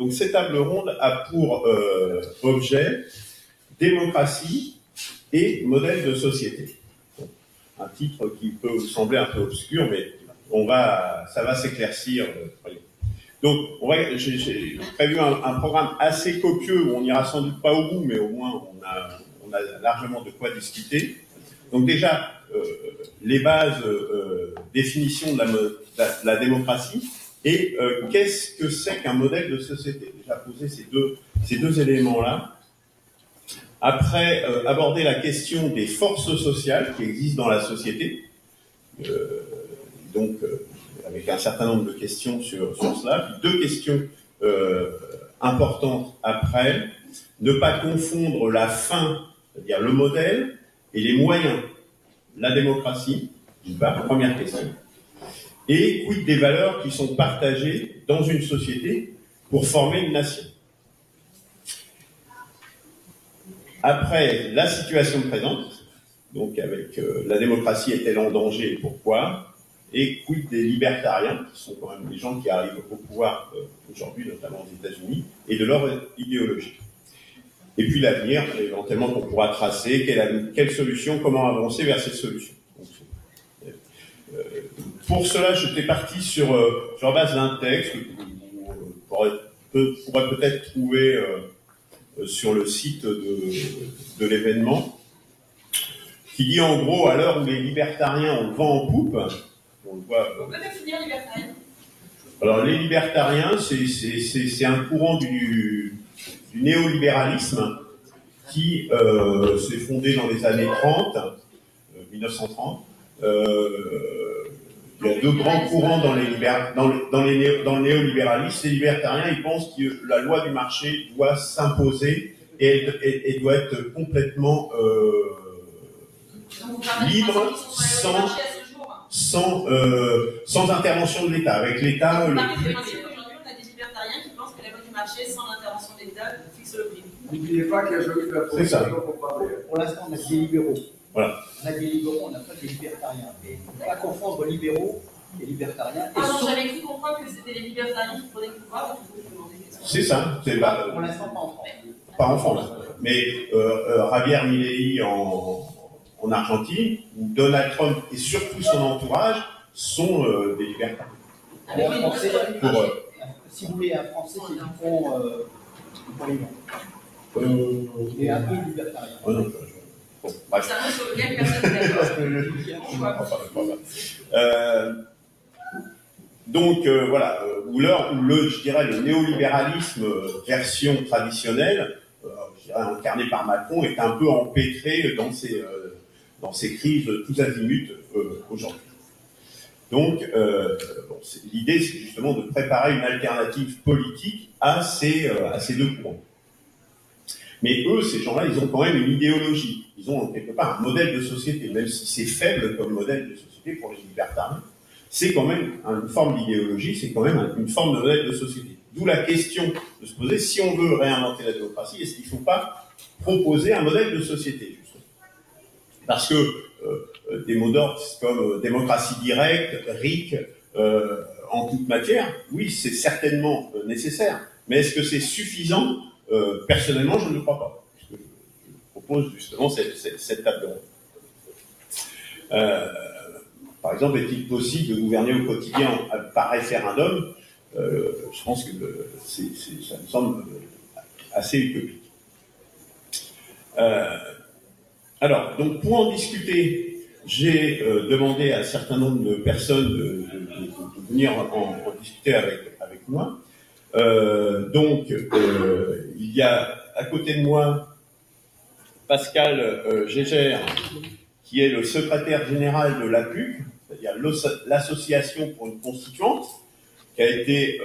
Donc cette table ronde a pour objet démocratie et modèle de société. Un titre qui peut vous sembler un peu obscur, mais ça va s'éclaircir. Donc, j'ai prévu un programme assez copieux où on n'ira sans doute pas au bout, mais au moins on a largement de quoi discuter. Donc déjà, les bases, définition de la démocratie et qu'est-ce que c'est qu'un modèle de société. Déjà poser ces deux éléments-là. Après, aborder la question des forces sociales qui existent dans la société. Avec un certain nombre de questions sur cela. Puis deux questions importantes après. Ne pas confondre la fin, c'est-à-dire le modèle, et les moyens. La démocratie, première question. Et quid des valeurs qui sont partagées dans une société pour former une nation. Après, la situation présente, donc avec la démocratie est-elle en danger et pourquoi? Et quid des libertariens, qui sont quand même des gens qui arrivent au pouvoir aujourd'hui, notamment aux États-Unis, et de leur idéologie. Et puis l'avenir, éventuellement, qu'on pourra tracer, quelle solution, comment avancer vers cette solution. Donc, pour cela, j'étais parti sur base d'un texte que vous pourrez peut-être trouver sur le site de l'événement, qui dit en gros, à l'heure où les libertariens ont le vent en poupe, on le voit. On peut définir libertarien. Alors les libertariens, c'est un courant du néolibéralisme qui s'est fondé dans les années 30, 1930. Il y a deux grands courants dans le néolibéralisme. Les libertariens, ils pensent que la loi du marché doit s'imposer et doit être complètement libre, sans intervention de l'État. Avec l'État... Aujourd'hui, on a des libertariens qui pensent que la loi du marché, sans l'intervention de l'État, fixe le prix. N'oubliez pas qu'il y a joli la Pour l'instant, on a des libéraux. Voilà. On a des libéraux, on n'a pas des libertariens. Et il ne faut pas confondre libéraux et libertariens. Ah non, j'avais cru comprendre que c'était les libertariens qui prenaient le pouvoir. C'est ça. Pour l'instant, pas en France. Pas en France. Mais Javier Milei en Argentine, où Donald Trump et surtout son entourage sont des libertariens. Si vous voulez un Français qui font et un peu libertarien. Bon, bref. C'est un mot sur lequel personne n'est d'accord. Donc voilà, je dirais le néolibéralisme version traditionnelle, je dirais incarné par Macron, est un peu empêtré dans ces crises tous azimuts aujourd'hui. Donc l'idée, c'est justement de préparer une alternative politique à ces deux courants. Mais eux, ces gens-là, ils ont quand même une idéologie. Ils ont quelque part un modèle de société, même si c'est faible comme modèle de société pour les libertariens. C'est quand même une forme d'idéologie, c'est quand même une forme de modèle de société. D'où la question de se poser, si on veut réinventer la démocratie, est-ce qu'il ne faut pas proposer un modèle de société, justement? Parce que des mots d'ordre comme démocratie directe, RIC, en toute matière, oui, c'est certainement nécessaire. Mais est-ce que c'est suffisant? Personnellement, je ne le crois pas. Je propose justement cette table ronde. Par exemple, est-il possible de gouverner au quotidien par référendum? Je pense que ça me semble assez utopique. Alors, donc pour en discuter, j'ai demandé à un certain nombre de personnes de venir en discuter avec moi. Il y a à côté de moi Pascal Gégère, qui est le secrétaire général de l'APUC, c'est-à-dire l'association pour une constituante, qui a été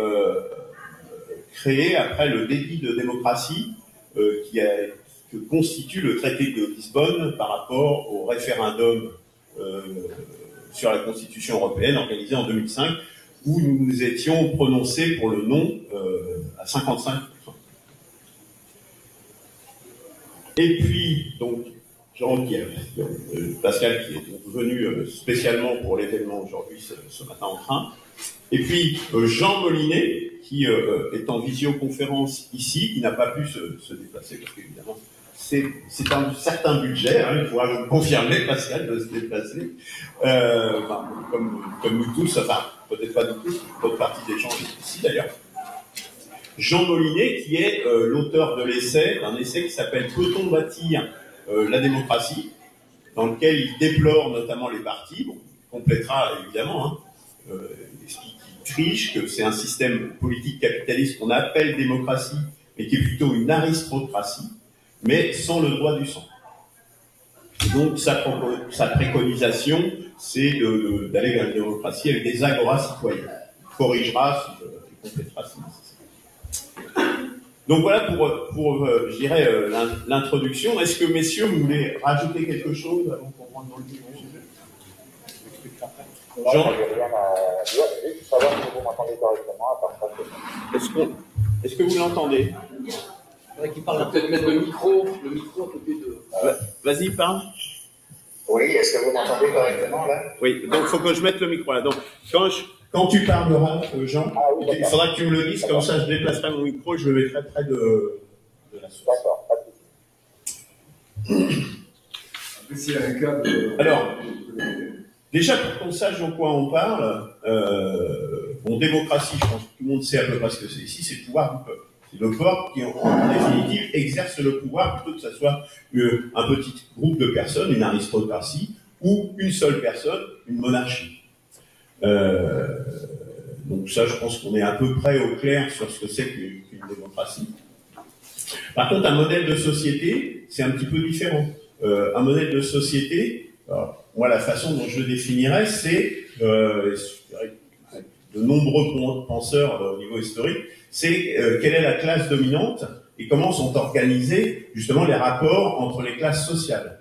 créée après le débit de démocratie que constitue le traité de Lisbonne par rapport au référendum sur la Constitution européenne organisé en 2005, où nous nous étions prononcés pour le non à 55%. Et puis, donc, Jean-Pierre, Pascal, qui est venu spécialement pour l'événement aujourd'hui ce matin en train, Et puis Jean Molinet, qui est en visioconférence ici, qui n'a pas pu se déplacer, parce qu'évidemment, c'est un certain budget, hein, il faudra vous confirmer, Pascal, de se déplacer, enfin, comme nous tous, enfin, peut-être pas nous tous, d'autres partie des gens ici d'ailleurs. Jean Molinet, qui est l'auteur de l'essai, d'un essai qui s'appelle « Peut-on bâtir la démocratie ?», dans lequel il déplore notamment les partis, bon, il complétera évidemment, hein, il explique qu'il triche, que c'est un système politique capitaliste qu'on appelle démocratie, mais qui est plutôt une aristocratie, mais sans le droit du sang. Et donc sa préconisation, c'est d'aller vers la démocratie avec des agoras citoyennes. Il corrigera, il complétera si nécessaire. Donc voilà pour je dirais, l'introduction. Est-ce que, messieurs, vous voulez rajouter quelque chose avant qu'on rentre dans le sujet ? Jean ? Juste savoir si vous m'entendez correctement, à part ça. Est-ce que vous l'entendez ? Il faudrait qu'il parle. Peut-être mettre le micro à côté de. Vas-y, parle. Oui, est-ce que vous m'entendez correctement là? Oui, donc il faut que je mette le micro là. Donc, quand tu parleras, Jean, oui, il faudra que tu me le dises, comme ça je déplacerai mon micro et je le mettrai près de la source. D'accord, pas de souci. S'il y a un cas de... Alors, déjà pour qu'on sache de quoi on parle, bon, démocratie, je pense que tout le monde sait à peu près ce que c'est ici, c'est le pouvoir du peuple. C'est le peuple qui, en définitive, exerce le pouvoir plutôt que ce soit un petit groupe de personnes, une aristocratie, ou une seule personne, une monarchie. Donc ça, je pense qu'on est à peu près au clair sur ce que c'est qu'une démocratie. Par contre, un modèle de société, c'est un petit peu différent. Un modèle de société, alors, moi, la façon dont je le définirais, c'est, de nombreux penseurs au niveau historique, c'est quelle est la classe dominante et comment sont organisés justement les rapports entre les classes sociales.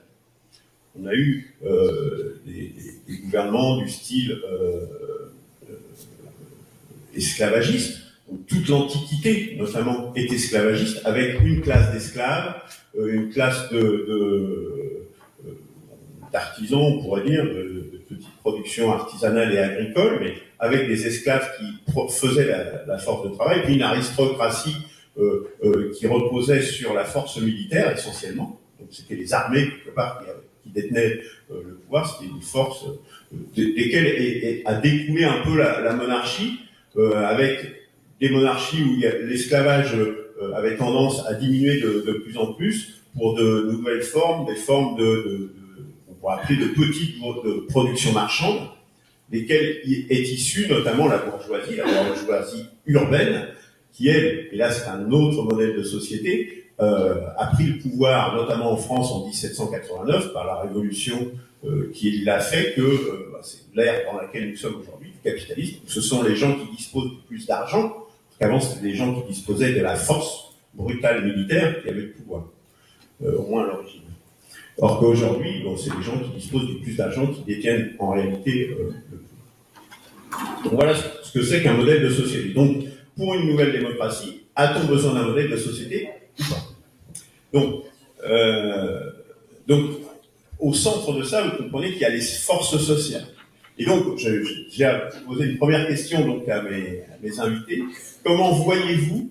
On a eu des gouvernements du style esclavagiste, donc toute l'Antiquité notamment est esclavagiste, avec une classe d'esclaves, une classe d'artisans, on pourrait dire, de petites productions artisanales et agricoles, mais avec des esclaves qui faisaient la force de travail, puis une aristocratie qui reposait sur la force militaire essentiellement. Donc c'était les armées quelque part qui détenaient le pouvoir, c'était une force desquelles a découlé un peu la monarchie, avec des monarchies où l'esclavage avait tendance à diminuer de plus en plus pour de nouvelles formes, des formes on pourrait appeler de petites de production marchande, desquelles est issue notamment la bourgeoisie urbaine, qui elle, et là c'est un autre modèle de société, a pris le pouvoir, notamment en France en 1789, par la révolution qui l'a fait que c'est l'ère dans laquelle nous sommes aujourd'hui, du capitalisme. Ce sont les gens qui disposent de plus d'argent, parce qu'avant c'était des gens qui disposaient de la force brutale militaire qui avaient le pouvoir, au moins à l'origine. Or qu'aujourd'hui, bon, c'est les gens qui disposent de plus d'argent qui détiennent en réalité le pouvoir. Donc voilà ce que c'est qu'un modèle de société. Donc, pour une nouvelle démocratie, a-t-on besoin d'un modèle de société ou pas? Donc, au centre de ça, vous comprenez qu'il y a les forces sociales. Et donc, j'ai posé une première question donc, à mes invités. Comment voyez-vous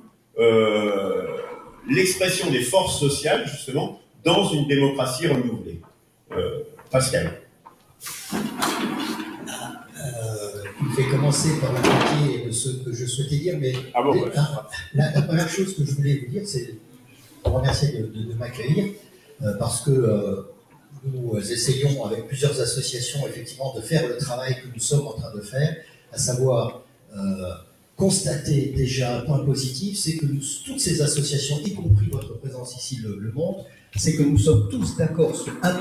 l'expression des forces sociales, justement, dans une démocratie renouvelée? Pascal. Je vais commencer par la moitié de ce que je souhaitais dire, mais la première chose que je voulais vous dire, c'est vous remercier de m'accueillir, parce que nous essayons avec plusieurs associations effectivement de faire le travail que nous sommes en train de faire, à savoir constater déjà un point positif, c'est que toutes ces associations, y compris votre présence ici le montrent, c'est que nous sommes tous d'accord sur un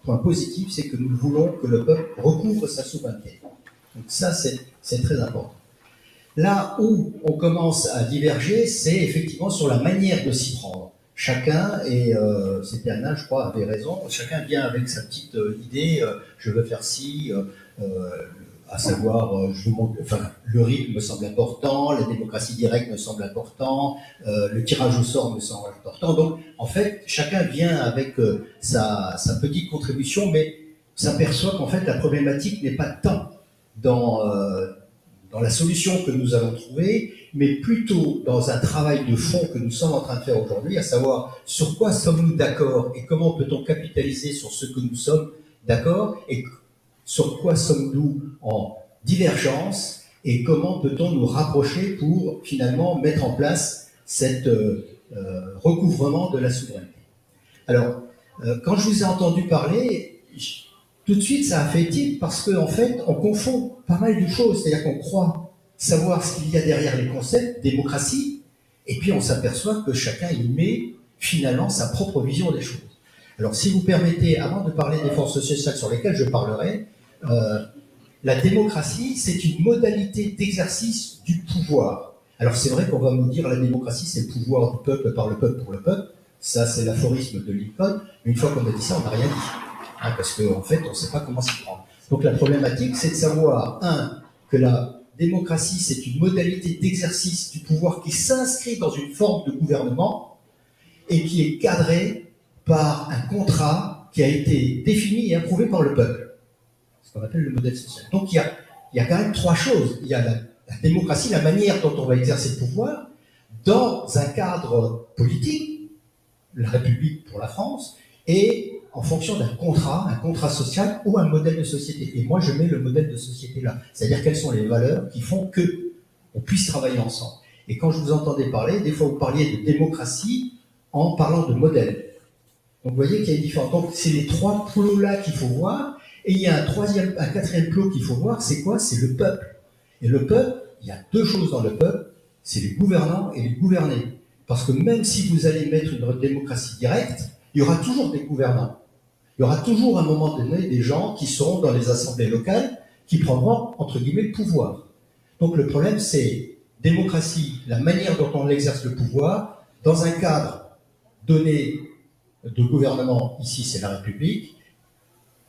point positif, c'est que nous voulons que le peuple recouvre sa souveraineté. Donc ça, c'est très important. Là où on commence à diverger, c'est effectivement sur la manière de s'y prendre. Chacun, et c'était Anna, je crois, avait raison, chacun vient avec sa petite idée, je veux faire ci, à savoir, le rythme me semble important, la démocratie directe me semble important, le tirage au sort me semble important. Donc, en fait, chacun vient avec sa petite contribution, mais s'aperçoit qu'en fait, la problématique n'est pas tant dans dans la solution que nous allons trouver, mais plutôt dans un travail de fond que nous sommes en train de faire aujourd'hui, à savoir sur quoi sommes-nous d'accord et comment peut-on capitaliser sur ce que nous sommes d'accord et sur quoi sommes-nous en divergence et comment peut-on nous rapprocher pour finalement mettre en place cet recouvrement de la souveraineté. Alors, quand je vous ai entendu parler, tout de suite ça a fait tilt parce qu'en fait on confond pas mal de choses, c'est-à-dire qu'on croit savoir ce qu'il y a derrière les concepts, démocratie, et puis on s'aperçoit que chacun y met finalement sa propre vision des choses. Alors si vous permettez, avant de parler des forces sociales sur lesquelles je parlerai, la démocratie c'est une modalité d'exercice du pouvoir. Alors c'est vrai qu'on va nous dire la démocratie c'est le pouvoir du peuple par le peuple pour le peuple, ça c'est l'aphorisme de Lincoln, mais une fois qu'on a dit ça on n'a rien dit, parce qu'en fait on ne sait pas comment s'y prendre. Donc la problématique c'est de savoir, que la démocratie, c'est une modalité d'exercice du pouvoir qui s'inscrit dans une forme de gouvernement et qui est cadrée par un contrat qui a été défini et approuvé par le peuple. Ce qu'on appelle le modèle social. Donc il y a quand même trois choses. Il y a la démocratie, la manière dont on va exercer le pouvoir, dans un cadre politique, la République pour la France, et en fonction d'un contrat, un contrat social ou un modèle de société. Et moi, je mets le modèle de société là. C'est-à-dire quelles sont les valeurs qui font qu'on puisse travailler ensemble. Et quand je vous entendais parler, des fois vous parliez de démocratie en parlant de modèle. Donc vous voyez qu'il y a une différence. Donc c'est les trois plots-là qu'il faut voir. Et il y a un quatrième plot qu'il faut voir, c'est quoi? C'est le peuple. Et le peuple, il y a deux choses dans le peuple, c'est les gouvernants et les gouvernés. Parce que même si vous allez mettre une démocratie directe, il y aura toujours des gouvernants. Il y aura toujours à un moment donné des gens qui seront dans les assemblées locales qui prendront, entre guillemets, le pouvoir. Donc le problème, c'est démocratie, la manière dont on exerce le pouvoir, dans un cadre donné de gouvernement, ici c'est la République,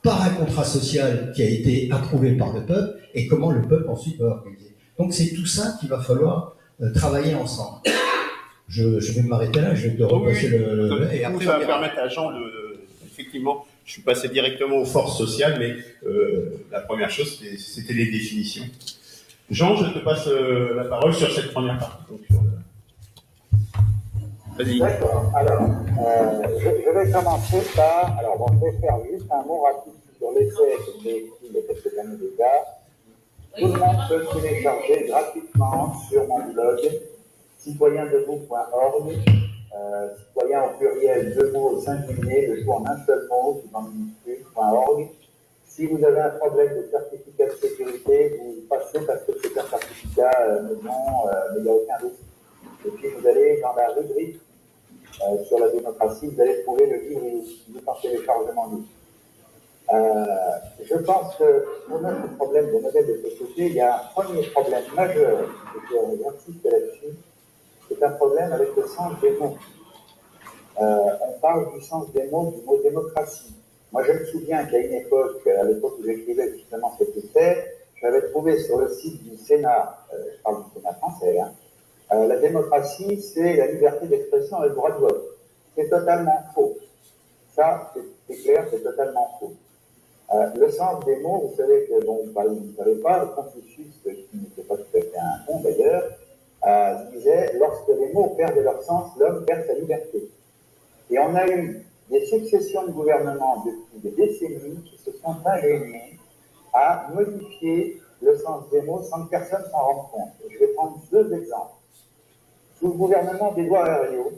par un contrat social qui a été approuvé par le peuple, et comment le peuple ensuite va organiser. Donc c'est tout ça qu'il va falloir travailler ensemble. Je vais m'arrêter là, je vais te repasser et après, ça va permettre à Jean effectivement, je suis passé directement aux forces sociales, mais la première chose, c'était les définitions. Jean, je te passe la parole sur cette première partie. Vas-y. D'accord. Alors, je vais commencer par... Alors, bon, je vais faire juste un mot rapide sur l'essai que j'ai écrit il y a quelques années déjà. Tout le monde peut télécharger gratuitement sur mon blog citoyendebout.org. Citoyen au pluriel, 2 mots singulier, le tout en un seul mot, tout en minuscule.org. Si vous avez un problème de certificat de sécurité, vous passez parce que c'est un certificat mais il n'y a aucun risque. Et puis vous allez dans la rubrique sur la démocratie, vous allez trouver le livre en téléchargement libre. Je pense que pour notre problème de modèle de société, il y a un premier problème majeur, et j'insiste là-dessus, c'est un problème avec le sens des mots. On parle du sens des mots, du mot démocratie. Moi, je me souviens qu'à une époque, à l'époque où j'écrivais justement cet essai, j'avais trouvé sur le site du Sénat, je parle du Sénat français, la démocratie, c'est la liberté d'expression et le droit de vote. C'est totalement faux. Ça, c'est clair, c'est totalement faux. Le sens des mots, vous savez que, bon, vous ne savez pas, Confucius, qui n'était pas tout à fait un con d'ailleurs, disait, lorsque les mots perdent leur sens, l'homme perd sa liberté. Et on a eu des successions de gouvernements depuis des décennies qui se sont ingéniés à modifier le sens des mots sans que personne s'en rende compte. Je vais prendre deux exemples. Sous le gouvernement d'Édouard Herriot,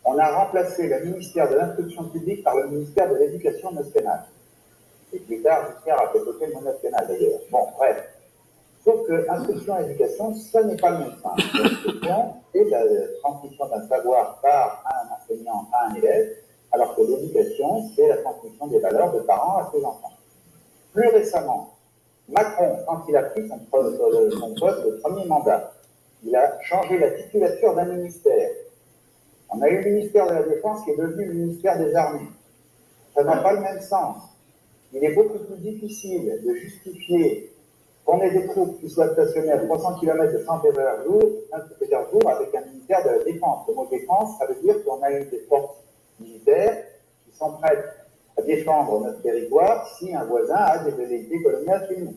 on a remplacé le ministère de l'Instruction publique par le ministère de l'Éducation nationale. Et plus tard, jusqu'à côté de mon national d'ailleurs. Bon, bref. Sauf que instruction et éducation, ça n'est pas le même sens. L'instruction est la transmission d'un savoir par un enseignant à un élève, alors que l'éducation, c'est la transmission des valeurs de parents à ses enfants. Plus récemment, Macron, quand il a pris son poste de premier mandat, il a changé la titulature d'un ministère. On a eu le ministère de la Défense qui est devenu le ministère des Armées. Ça n'a pas le même sens. Il est beaucoup plus difficile de justifier qu'on ait des troupes qui soient stationnées à 300 km de Saint-Pétersbourg avec un ministère de la Défense. Le mot défense, ça veut dire qu'on a eu des forces militaires qui sont prêtes à défendre notre territoire si un voisin a des velléités coloniales chez nous.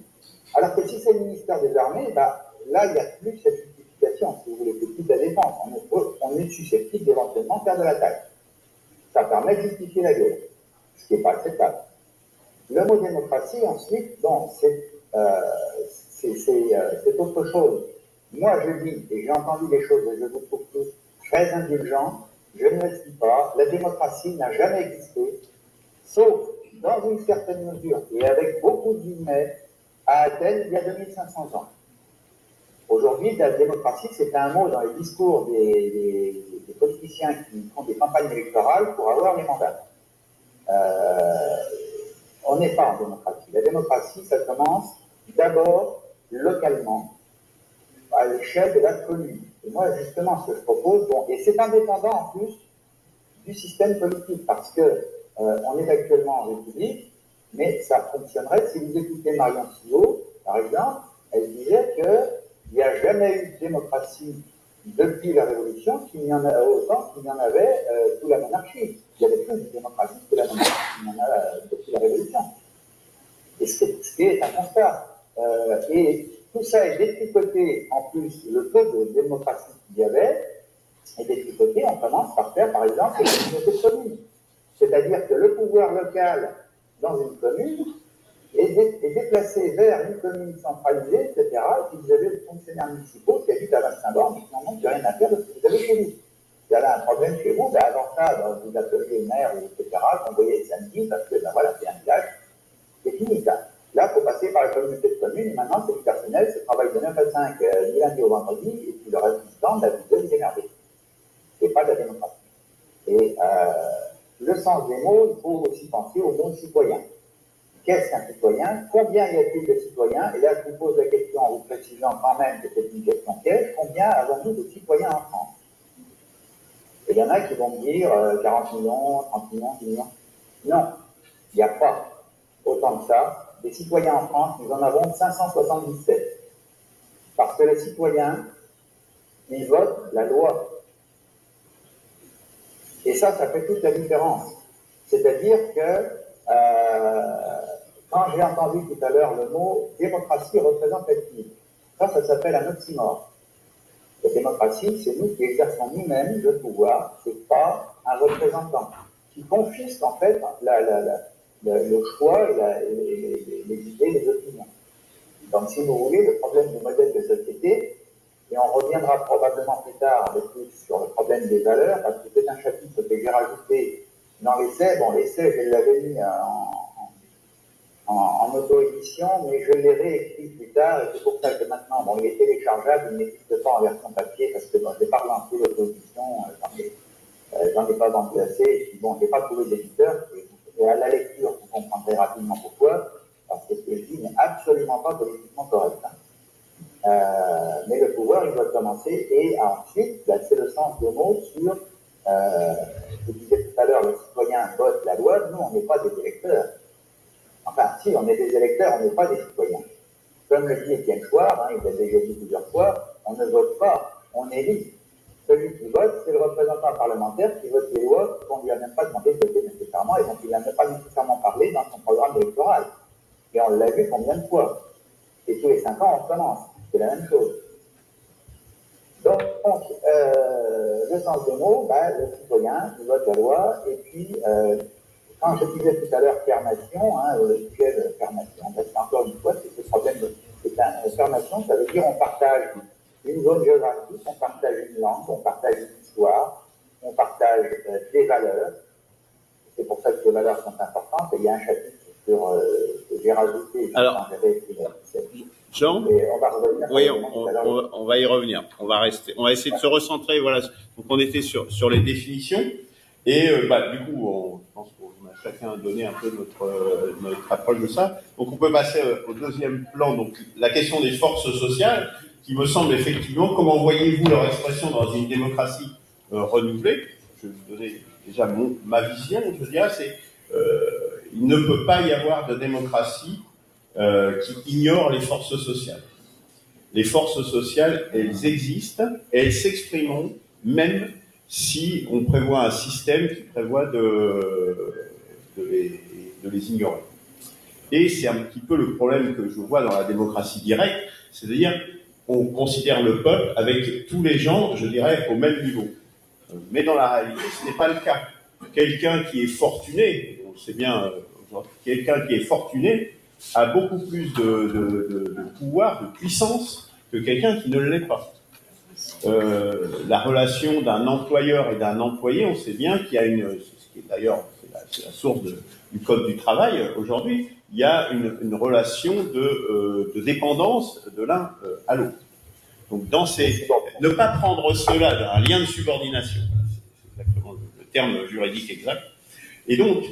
Alors que si c'est le ministère des Armées, bah, là, il n'y a plus cette justification, si vous voulez, c'est plus de la défense. On est susceptible d'éventuellement faire de la taille. Ça permet de justifier la guerre, ce qui n'est pas acceptable. Le mot démocratie, ensuite, bon, c'est autre chose. Moi, je dis, et j'ai entendu des choses, et je vous trouve tous très indulgents, je ne le dis pas, la démocratie n'a jamais existé, sauf dans une certaine mesure, et avec beaucoup de guillemets, à Athènes, il y a 2500 ans. Aujourd'hui, la démocratie, c'est un mot dans les discours des politiciens qui font des campagnes électorales pour avoir les mandats. On n'est pas en démocratie. La démocratie, ça commence d'abord localement, à l'échelle de la commune. Et moi, justement, ce que je propose, bon, et c'est indépendant en plus du système politique, parce que on est actuellement en République, mais ça fonctionnerait si vous écoutez Marion Sillaud, par exemple, elle disait qu'il n'y a jamais eu de démocratie depuis la Révolution qu'il n'y en a autant qu'il y en avait sous la monarchie. Il y avait plus de démocratie sous la monarchie qu'il y en a depuis la Révolution. Et ce qui est un constat. Et tout ça est détricoté, en plus, le peu de démocratie qu'il y avait, est détricoté, on commence par faire, par exemple, les communautés de communes. C'est-à-dire que le pouvoir local dans une commune est déplacé vers une commune centralisée, etc. Et puis vous avez des fonctionnaires municipaux qui habitent à Saint-Born et qui n'en ont plus rien à faire de ce que vous avez chez vous. Vous avez un problème chez vous, ben avant ça, vous appelez le maire, etc., vous envoyez le samedi parce que, ben voilà, c'est un village, c'est fini ça. Là, il faut passer par la communauté de communes, et maintenant, c'est du personnel, c'est travail de 9 à 5, du lundi au vendredi, et puis le reste du temps, vous devez vous énerver. C'est pas de la démocratie. Et le sens des mots, il faut aussi penser au mot citoyen. Qu'est-ce qu'un citoyen? Combien y a-t-il de citoyens? Et là, je vous pose la question en vous précisant quand même que c'est une question piège. Combien avons-nous de citoyens en France? Et il y en a qui vont me dire 40 millions, 30 millions, 10 millions. Non, il n'y a pas autant que ça. Des citoyens en France, nous en avons 577. Parce que les citoyens, ils votent la loi. Et ça fait toute la différence. C'est-à-dire que quand j'ai entendu tout à l'heure le mot démocratie représentative, ça s'appelle un oxymore. La démocratie, c'est nous qui exerçons nous-mêmes le pouvoir, c'est pas un représentant qui confisque en fait le choix et les idées, les opinions. Donc, si vous voulez, le problème du modèle de société, et on reviendra probablement plus tard avec plus sur le problème des valeurs, parce que c'est un chapitre que j'ai rajouté dans l'essai. Bon, l'essai, je l'avais mis en auto-édition, mais je l'ai réécrit plus tard, et c'est pour ça que maintenant, bon, il est téléchargeable, il n'existe pas en version papier, parce que bon, je n'ai pas relancé l'auto-édition, j'en ai pas vendu assez, et puis bon, je n'ai pas trouvé d'éditeur, et à la lecture, vous comprendrez rapidement pourquoi, parce que ce que je dis n'est absolument pas politiquement correct. Mais le pouvoir, il doit commencer, et ensuite, ben, c'est le sens de mots sur, je disais tout à l'heure, le citoyen vote la loi, nous, on n'est pas des électeurs. Enfin, si, on est des électeurs, on n'est pas des citoyens. Comme le dit Étienne Chouard, il l'a déjà dit plusieurs fois, on ne vote pas, on élit. Celui qui vote, c'est le représentant parlementaire qui vote les lois qu'on ne lui a même pas demandé de voter nécessairement et dont il n'a même pas nécessairement parlé dans son programme électoral. Et on l'a vu combien de fois. Et tous les 5 ans, on commence. C'est la même chose. Donc le sens des mots, ben, le citoyen, il vote la loi, et puis, quand je disais tout à l'heure fermation, le sujet de fermation, ben, c'est encore une fois, c'est ce problème de fermation, ça veut dire on partage une zone géographique, on partage une langue, on partage une histoire, on partage des valeurs. C'est pour ça que ces valeurs sont importantes, et il y a un chapitre que j'ai rajouté quand j'avais écrit Jean, oui, on va y revenir. On va essayer de se recentrer. Voilà. Donc on était sur les définitions et du coup, je pense qu'on a chacun donné un peu notre approche de ça. Donc on peut passer au deuxième plan. Donc la question des forces sociales, qui me semble effectivement. Comment voyez-vous leur expression dans une démocratie renouvelée? Je vais vous donner déjà ma vision. Je dirais, c'est il ne peut pas y avoir de démocratie qui ignore les forces sociales. Les forces sociales, elles existent et elles s'exprimeront même si on prévoit un système qui prévoit de les ignorer. Et c'est un petit peu le problème que je vois dans la démocratie directe, c'est-à-dire on considère le peuple avec tous les gens, je dirais, au même niveau. Mais dans la réalité, ce n'est pas le cas. Quelqu'un qui est fortuné, on le sait bien, quelqu'un qui est fortuné a beaucoup plus de pouvoir, de puissance que quelqu'un qui ne l'est pas. La relation d'un employeur et d'un employé, on sait bien qu'il y a ce qui est d'ailleurs c'est la source du code du travail aujourd'hui, il y a une relation de dépendance de l'un à l'autre. Donc ne pas prendre cela d'un lien de subordination, c'est exactement le terme juridique exact, et donc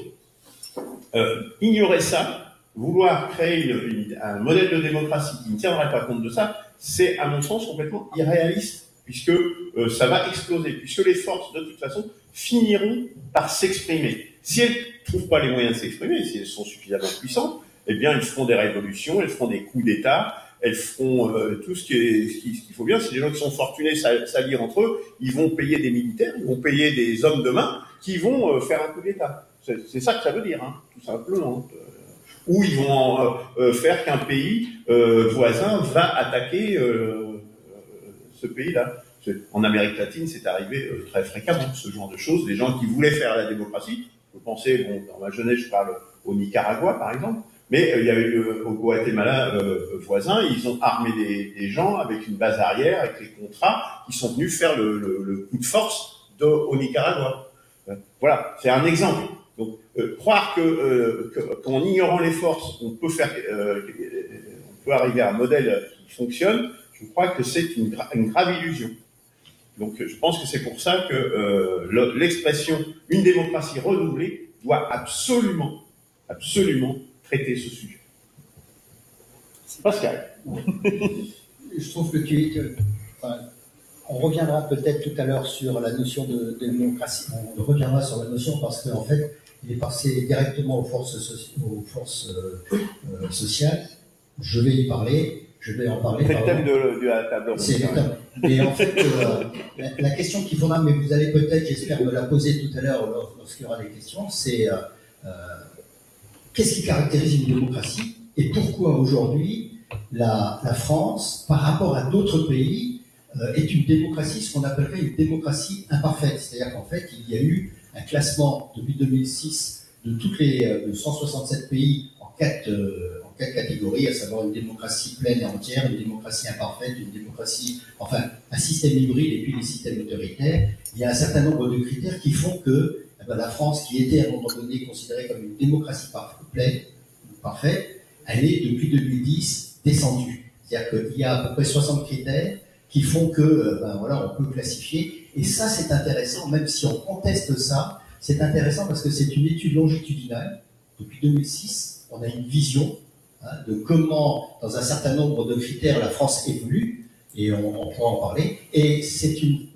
ignorer ça, vouloir créer un modèle de démocratie qui ne tiendrait pas compte de ça, c'est à mon sens complètement irréaliste, puisque ça va exploser, puisque les forces de toute façon finiront par s'exprimer. Si elles ne trouvent pas les moyens de s'exprimer, si elles sont suffisamment puissantes, eh bien elles feront des révolutions, elles feront des coups d'État, elles feront tout ce qu'il faut bien. Si les gens qui sont fortunés s'allient entre eux, ils vont payer des militaires, ils vont payer des hommes de main qui vont faire un coup d'État. C'est ça que ça veut dire, hein, tout simplement. Ou ils vont faire qu'un pays voisin va attaquer ce pays-là. En Amérique latine, c'est arrivé très fréquemment, ce genre de choses. Des gens qui voulaient faire la démocratie, je pensais, bon, dans ma jeunesse, je parle au Nicaragua, par exemple, mais il y a eu au Guatemala voisin, ils ont armé des gens avec une base arrière, avec les contrats, qui sont venus faire le coup de force au Nicaragua. Voilà, c'est un exemple. Donc, croire qu'en ignorant les forces, on peut arriver à un modèle qui fonctionne, je crois que c'est une grave illusion. Donc, je pense que c'est pour ça que l'expression « une démocratie renouvelée » doit absolument traiter ce sujet. Pascal. Je trouve que on reviendra peut-être tout à l'heure sur la notion de démocratie. On reviendra sur la notion parce qu'en fait, il est passé directement aux forces sociales. Je vais y parler. Je vais en parler. C'est le thème de la table ronde. C'est le thème. Et en fait, la question qu'il faudra, mais vous allez peut-être, j'espère, me la poser tout à l'heure lorsqu'il y aura des questions, c'est qu'est-ce qui caractérise une démocratie et pourquoi aujourd'hui la France, par rapport à d'autres pays, est une démocratie, ce qu'on appellerait une démocratie imparfaite. C'est-à-dire qu'en fait, il y a eu un classement depuis 2006 de de 167 pays en quatre catégories, à savoir une démocratie pleine et entière, une démocratie imparfaite, une démocratie, enfin, un système hybride et puis les systèmes autoritaires. Il y a un certain nombre de critères qui font que la France, qui était à un moment donné considérée comme une démocratie pleine, parfaite, elle est depuis 2010 descendue. C'est-à-dire qu'il y a à peu près 60 critères qui font que, on peut classifier. Et ça, c'est intéressant, même si on conteste ça, c'est intéressant parce que c'est une étude longitudinale. Depuis 2006, on a une vision de comment, dans un certain nombre de critères, la France évolue, et on pourra en parler. Et c'est une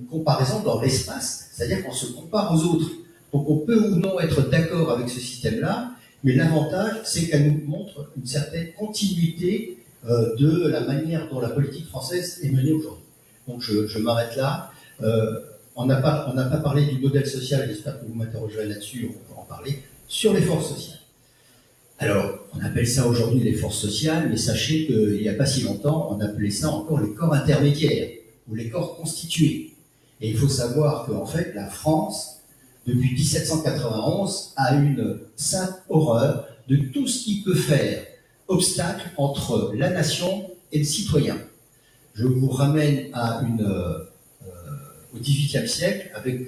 comparaison dans l'espace, c'est-à-dire qu'on se compare aux autres. Donc on peut ou non être d'accord avec ce système-là, mais l'avantage, c'est qu'elle nous montre une certaine continuité de la manière dont la politique française est menée aujourd'hui. Donc je m'arrête là. On n'a pas parlé du modèle social, j'espère que vous m'interrogerez là-dessus, on peut en parler, sur les forces sociales. Alors, on appelle ça aujourd'hui les forces sociales, mais sachez qu'il n'y a pas si longtemps, on appelait ça encore les corps intermédiaires, ou les corps constitués. Et il faut savoir qu'en fait, la France, depuis 1791, a une sainte horreur de tout ce qui peut faire obstacle entre la nation et le citoyen. Je vous ramène à au XVIIIe siècle avec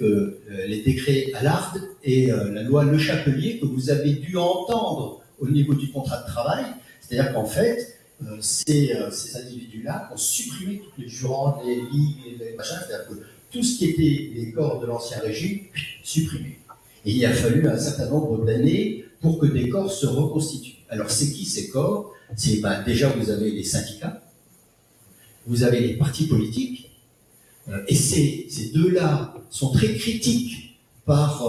les décrets Allard et la loi Le Chapelier que vous avez dû entendre au niveau du contrat de travail. C'est-à-dire qu'en fait, ces individus-là ont supprimé toutes les jurants, les ligues, les machins, c'est-à-dire que tout ce qui était les corps de l'Ancien Régime, supprimé. Et il a fallu un certain nombre d'années pour que des corps se reconstituent. Alors c'est qui ces corps? C'est déjà vous avez les syndicats, vous avez les partis politiques, et ces deux-là sont très critiques par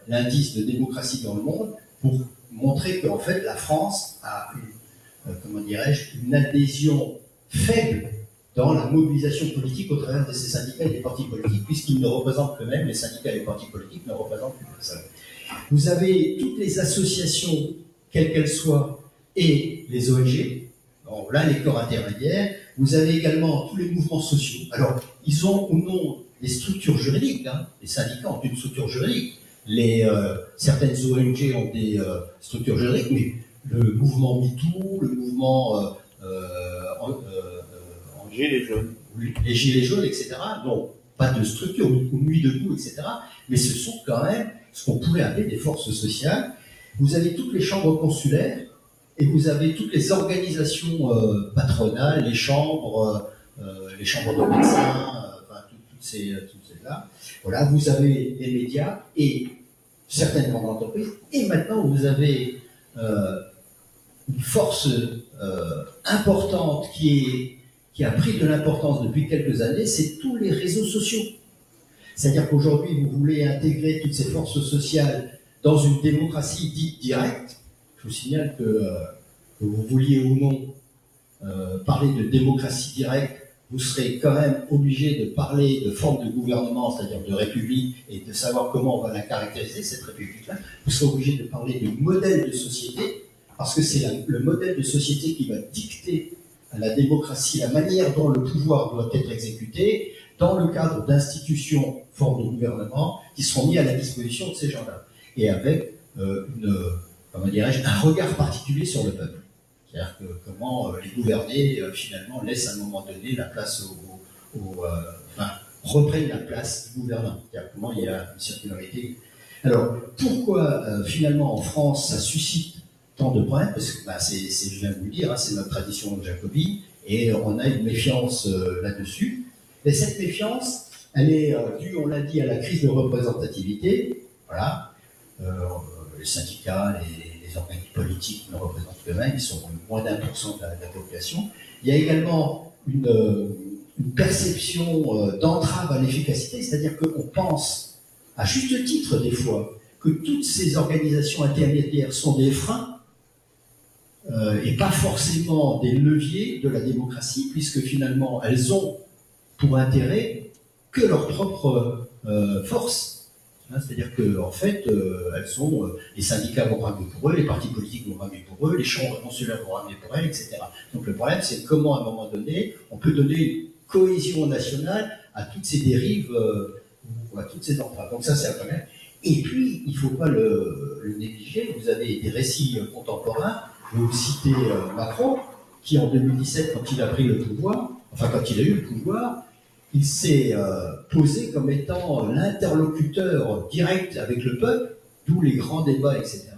l'indice de démocratie dans le monde pour montrer qu'en fait la France a une adhésion faible dans la mobilisation politique au travers de ces syndicats et des partis politiques, puisqu'ils ne représentent qu'eux-mêmes, les syndicats et les partis politiques ne représentent plus personne. Vous avez toutes les associations, quelles qu'elles soient, et les ONG. Bon, là, les corps intermédiaires. Vous avez également tous les mouvements sociaux. Alors, ils ont ou non des structures juridiques, hein. Les syndicats ont une structure juridique. Certaines ONG ont des structures juridiques, mais le mouvement MeToo, le mouvement Gilets jaunes. Les Gilets jaunes, etc. Donc, pas de structure, ou Nuit debout, etc. Mais ce sont quand même ce qu'on pourrait appeler des forces sociales. Vous avez toutes les chambres consulaires et vous avez toutes les organisations patronales, les chambres de médecins, enfin, toutes ces-là. Voilà, vous avez les médias et certaines grandes entreprises. Et maintenant, vous avez une force importante qui a pris de l'importance depuis quelques années, c'est tous les réseaux sociaux. C'est-à-dire qu'aujourd'hui, vous voulez intégrer toutes ces forces sociales dans une démocratie dite directe. Je vous signale que vous vouliez ou non parler de démocratie directe, vous serez quand même obligé de parler de forme de gouvernement, c'est-à-dire de république, et de savoir comment on va la caractériser, cette république-là. Vous serez obligé de parler de modèle de société, parce que c'est le modèle de société qui va dicter à la démocratie la manière dont le pouvoir doit être exécuté, dans le cadre d'institutions formes de gouvernement qui seront mis à la disposition de ces gens-là, et avec un regard particulier sur le peuple. C'est-à-dire que comment les gouvernés, finalement, laissent à un moment donné la place reprennent la place du gouvernant. C'est-à-dire comment il y a une circularité. Alors, pourquoi, finalement, en France, ça suscite tant de problèmes? Parce que, je viens de vous le dire, hein, c'est notre tradition jacobine, et on a une méfiance là-dessus. Et cette méfiance, elle est due, on l'a dit, à la crise de représentativité. Voilà. Les syndicats, les organismes politiques ne représentent qu'eux-mêmes, ils sont moins d'1% de la population. Il y a également une perception d'entrave à l'efficacité, c'est-à-dire qu'on pense, à juste titre des fois, que toutes ces organisations intermédiaires sont des freins et pas forcément des leviers de la démocratie, puisque finalement elles ont pour intérêt que leur propre force. C'est-à-dire qu'en fait, les syndicats vont ramer pour eux, les partis politiques vont ramer pour eux, les chambres consulaires vont ramer pour elles, etc. Donc le problème, c'est comment, à un moment donné, on peut donner une cohésion nationale à toutes ces dérives, ou à toutes ces entraves. Donc ça, c'est un problème. Et puis, il ne faut pas le négliger. Vous avez des récits contemporains. Vous citez Macron, qui en 2017, quand il a pris le pouvoir, quand il a eu le pouvoir, il s'est posé comme étant l'interlocuteur direct avec le peuple, d'où les grands débats, etc.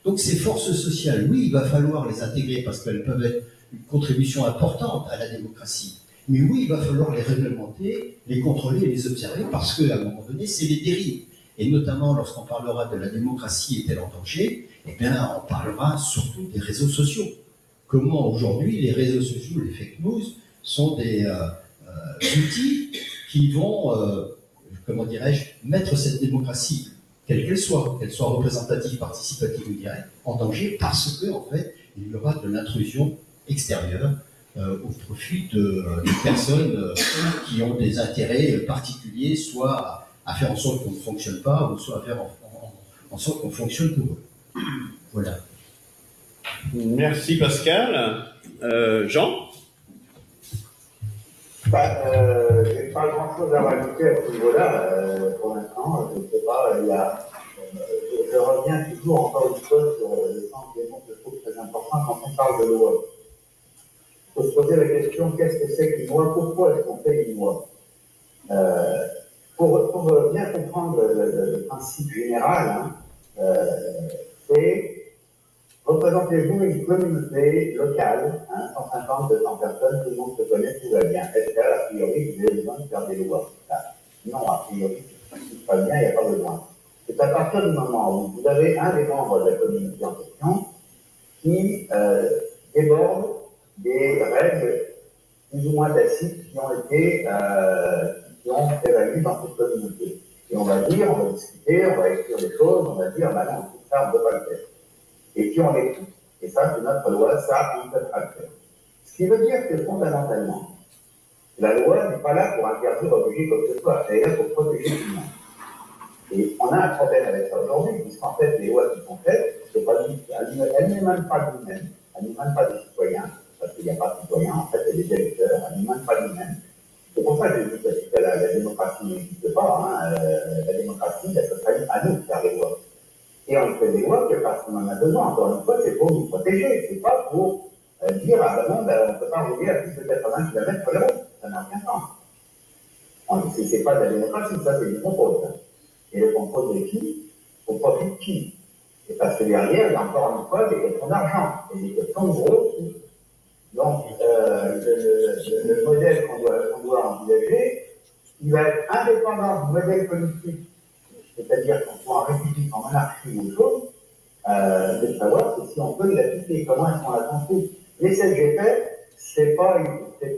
Donc ces forces sociales, oui, il va falloir les intégrer parce qu'elles peuvent être une contribution importante à la démocratie. Mais oui, il va falloir les réglementer, les contrôler et les observer parce qu'à un moment donné, c'est les dérives. Et notamment lorsqu'on parlera de la démocratie est-elle en danger, eh bien, on parlera surtout des réseaux sociaux. Comment aujourd'hui les réseaux sociaux, les fake news, sont des outils qui vont, mettre cette démocratie, quelle qu'elle soit représentative, participative ou directe, en danger parce que, en fait, il y aura de l'intrusion extérieure au profit de personnes qui ont des intérêts particuliers, soit à faire en sorte qu'on ne fonctionne pas, ou soit à faire en sorte qu'on fonctionne pour eux. Voilà. Merci Pascal. Jean? Je n'ai pas grand-chose à rajouter à ce niveau-là, pour l'instant. Je ne sais pas, je reviens toujours encore une fois sur le sens des mots que je trouve très important quand on parle de loi. Il faut se poser la question, qu'est-ce que c'est qu'une loi? Pourquoi est-ce qu'on fait une loi? Pour bien comprendre le principe général, c'est représentez-vous une communauté locale, 150, 200 personnes, tout le monde se connaît, tout va bien. Est-ce qu'à priori, vous avez besoin de faire des lois? Non, a priori, tout se passe bien, il n'y a pas besoin. C'est à partir du moment où vous avez un des membres de la communauté en question qui déborde des règles plus ou moins tacites qui ont été évaluées dans cette communauté. Et on va dire, on va discuter, on va écrire des choses, on va dire, bah non, tout ça, on ne peut pas le faire. Et puis on l'écoute. Et ça, c'est notre loi, ça, on ne peut pas le faire. Ce qui veut dire que fondamentalement, la loi n'est pas là pour interdire, obliger quoi que ce soit, elle est là pour protéger tout le monde. Et on a un problème avec ça aujourd'hui, puisqu'en fait, les lois qui sont faites, c'est pas elles ne même pas d'elles-mêmes, elle n'émane pas des citoyens, parce qu'il n'y a pas de citoyens, en fait, il y a des électeurs, elle n'émane pas d'eux-mêmes. C'est pour ça que je dis que la démocratie n'existe pas. Hein. La démocratie, elle se fait à nous de faire des lois. Et on fait des lois parce qu'on en a besoin. Encore une fois, c'est pour nous protéger. C'est pas pour dire à la monde, on ne peut pas rouler à plus de 80 km sur les routes. Ça n'a aucun sens. C'est pas de la démocratie, ça c'est du contrôle. Ça. Et le contrôle de qui? Au profit de qui? Et parce que derrière, il y a encore une fois des questions d'argent. Et des questions de gros sous. Donc, le modèle qu'on doit envisager, il va être indépendant du modèle politique, c'est-à-dire qu'on soit en république, en monarchie ou autre chose, de savoir si on peut l'appliquer, comment est-ce qu'on l'a construit. L'essai que j'ai fait, c'est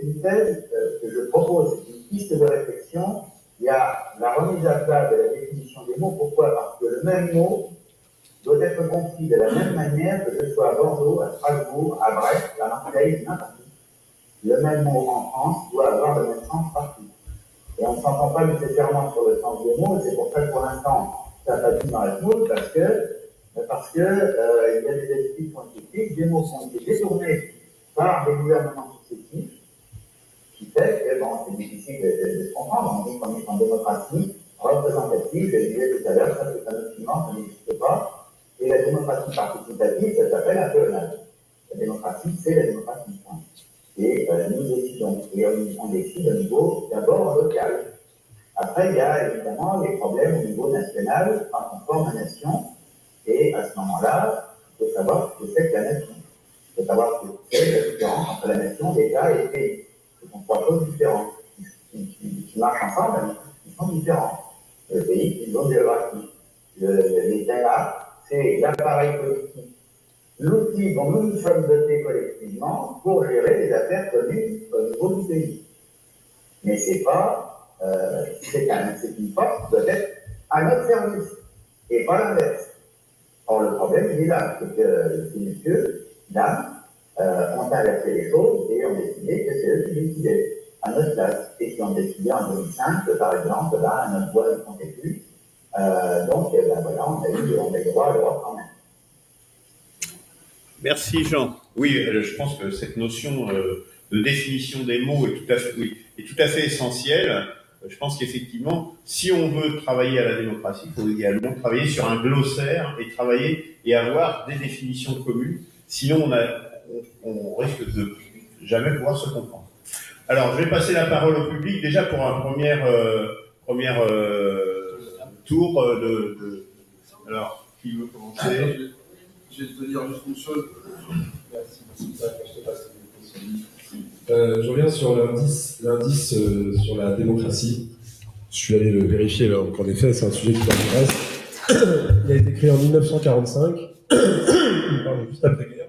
une thèse que je propose, c'est une piste de réflexion. Il y a la remise à plat de la définition des mots. Pourquoi? Parce que le même mot doit être compris de la même manière que ce soit à Bordeaux, à Strasbourg, à Brest, à Marseille, n'importe où. Le même mot en France doit avoir le même sens partout. Et on ne s'entend pas nécessairement sur le sens des mots, c'est pour ça que pour l'instant, ça passe dans la smooth, parce que il y a des esprits scientifiques, des mots qui ont été détournés par des gouvernements successifs, qui fait que c'est difficile de se comprendre. On dit qu'on est en démocratie représentative, je le disais tout à l'heure, ça c'est un document, ça n'existe pas. Et la démocratie participative, ça s'appelle un peu la démocratie, c'est la démocratie. Et nous décidons. Et on décide au niveau d'abord local. Après, il y a évidemment les problèmes au niveau national, quand on forme une nation. Et à ce moment-là, il faut savoir ce que c'est que la nation. Il faut savoir ce que c'est la différence entre la nation, l'État et le pays. Ce sont trois choses différentes qui marchent ensemble, mais qui sont différentes. Le pays, c'est une zone géographique. L'État, c'est l'appareil politique, l'outil dont nous nous sommes dotés collectivement pour gérer les affaires communes au niveau du pays. Mais c'est pas, c'est une force qui doit être à notre service, et pas l'inverse. Or, le problème, il est là, c'est que ces messieurs, dames, ont inversé les choses et ont décidé que c'est eux qui décidaient à notre place, et qui ont décidé en 2005 que, par exemple, là, notre voix ne comptait plus. Donc, voilà, on a eu droit à l'Europe quand même. Merci Jean. Oui, je pense que cette notion de définition des mots est tout à fait essentielle. Je pense qu'effectivement, si on veut travailler à la démocratie, il faut également travailler sur un glossaire et travailler et avoir des définitions communes. Sinon, on risque de jamais pouvoir se comprendre. Alors, je vais passer la parole au public déjà pour un premier tour Alors, qui veut commencer? Je vais te dire juste une chose. Je reviens sur l'indice sur la démocratie. Je suis allé le vérifier, donc en effet, c'est un sujet qui m'intéresse. Il a été créé en 1945, juste après-guerre.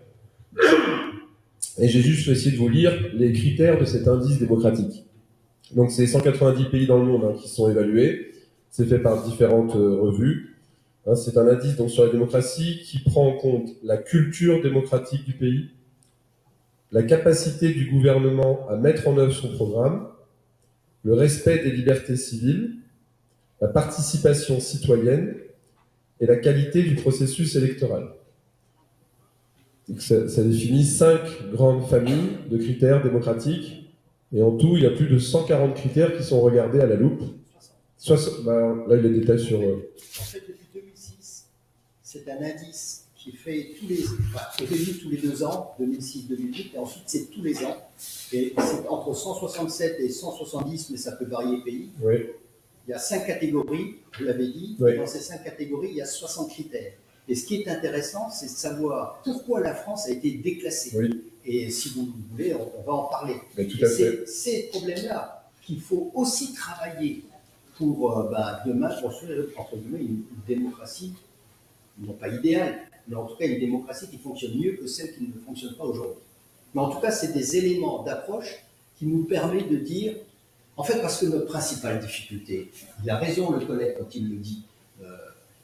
Et j'ai juste essayé de vous lire les critères de cet indice démocratique. Donc, c'est 190 pays dans le monde qui sont évalués. C'est fait par différentes revues. C'est un indice donc, sur la démocratie qui prend en compte la culture démocratique du pays, la capacité du gouvernement à mettre en œuvre son programme, le respect des libertés civiles, la participation citoyenne et la qualité du processus électoral. Donc ça définit 5 grandes familles de critères démocratiques, et en tout, il y a plus de 140 critères qui sont regardés à la loupe. Là, il y a des détails sur... En fait, depuis 2006, c'est un indice qui est fait tous les 2 ans, 2006-2008, et ensuite c'est tous les ans. Et c'est entre 167 et 170, mais ça peut varier pays. Oui. Il y a 5 catégories, vous l'avez dit, oui. Et dans ces 5 catégories, il y a 60 critères. Et ce qui est intéressant, c'est de savoir pourquoi la France a été déclassée. Oui. Et si vous voulez, on va en parler. Mais tout à fait. C'est ces problèmes-là qu'il faut aussi travailler pour demain construire entre guillemets une démocratie, non pas idéale, mais en tout cas une démocratie qui fonctionne mieux que celle qui ne fonctionne pas aujourd'hui. Mais en tout cas, c'est des éléments d'approche qui nous permettent de dire, en fait, parce que notre principale difficulté, il a raison le collègue quand il le dit,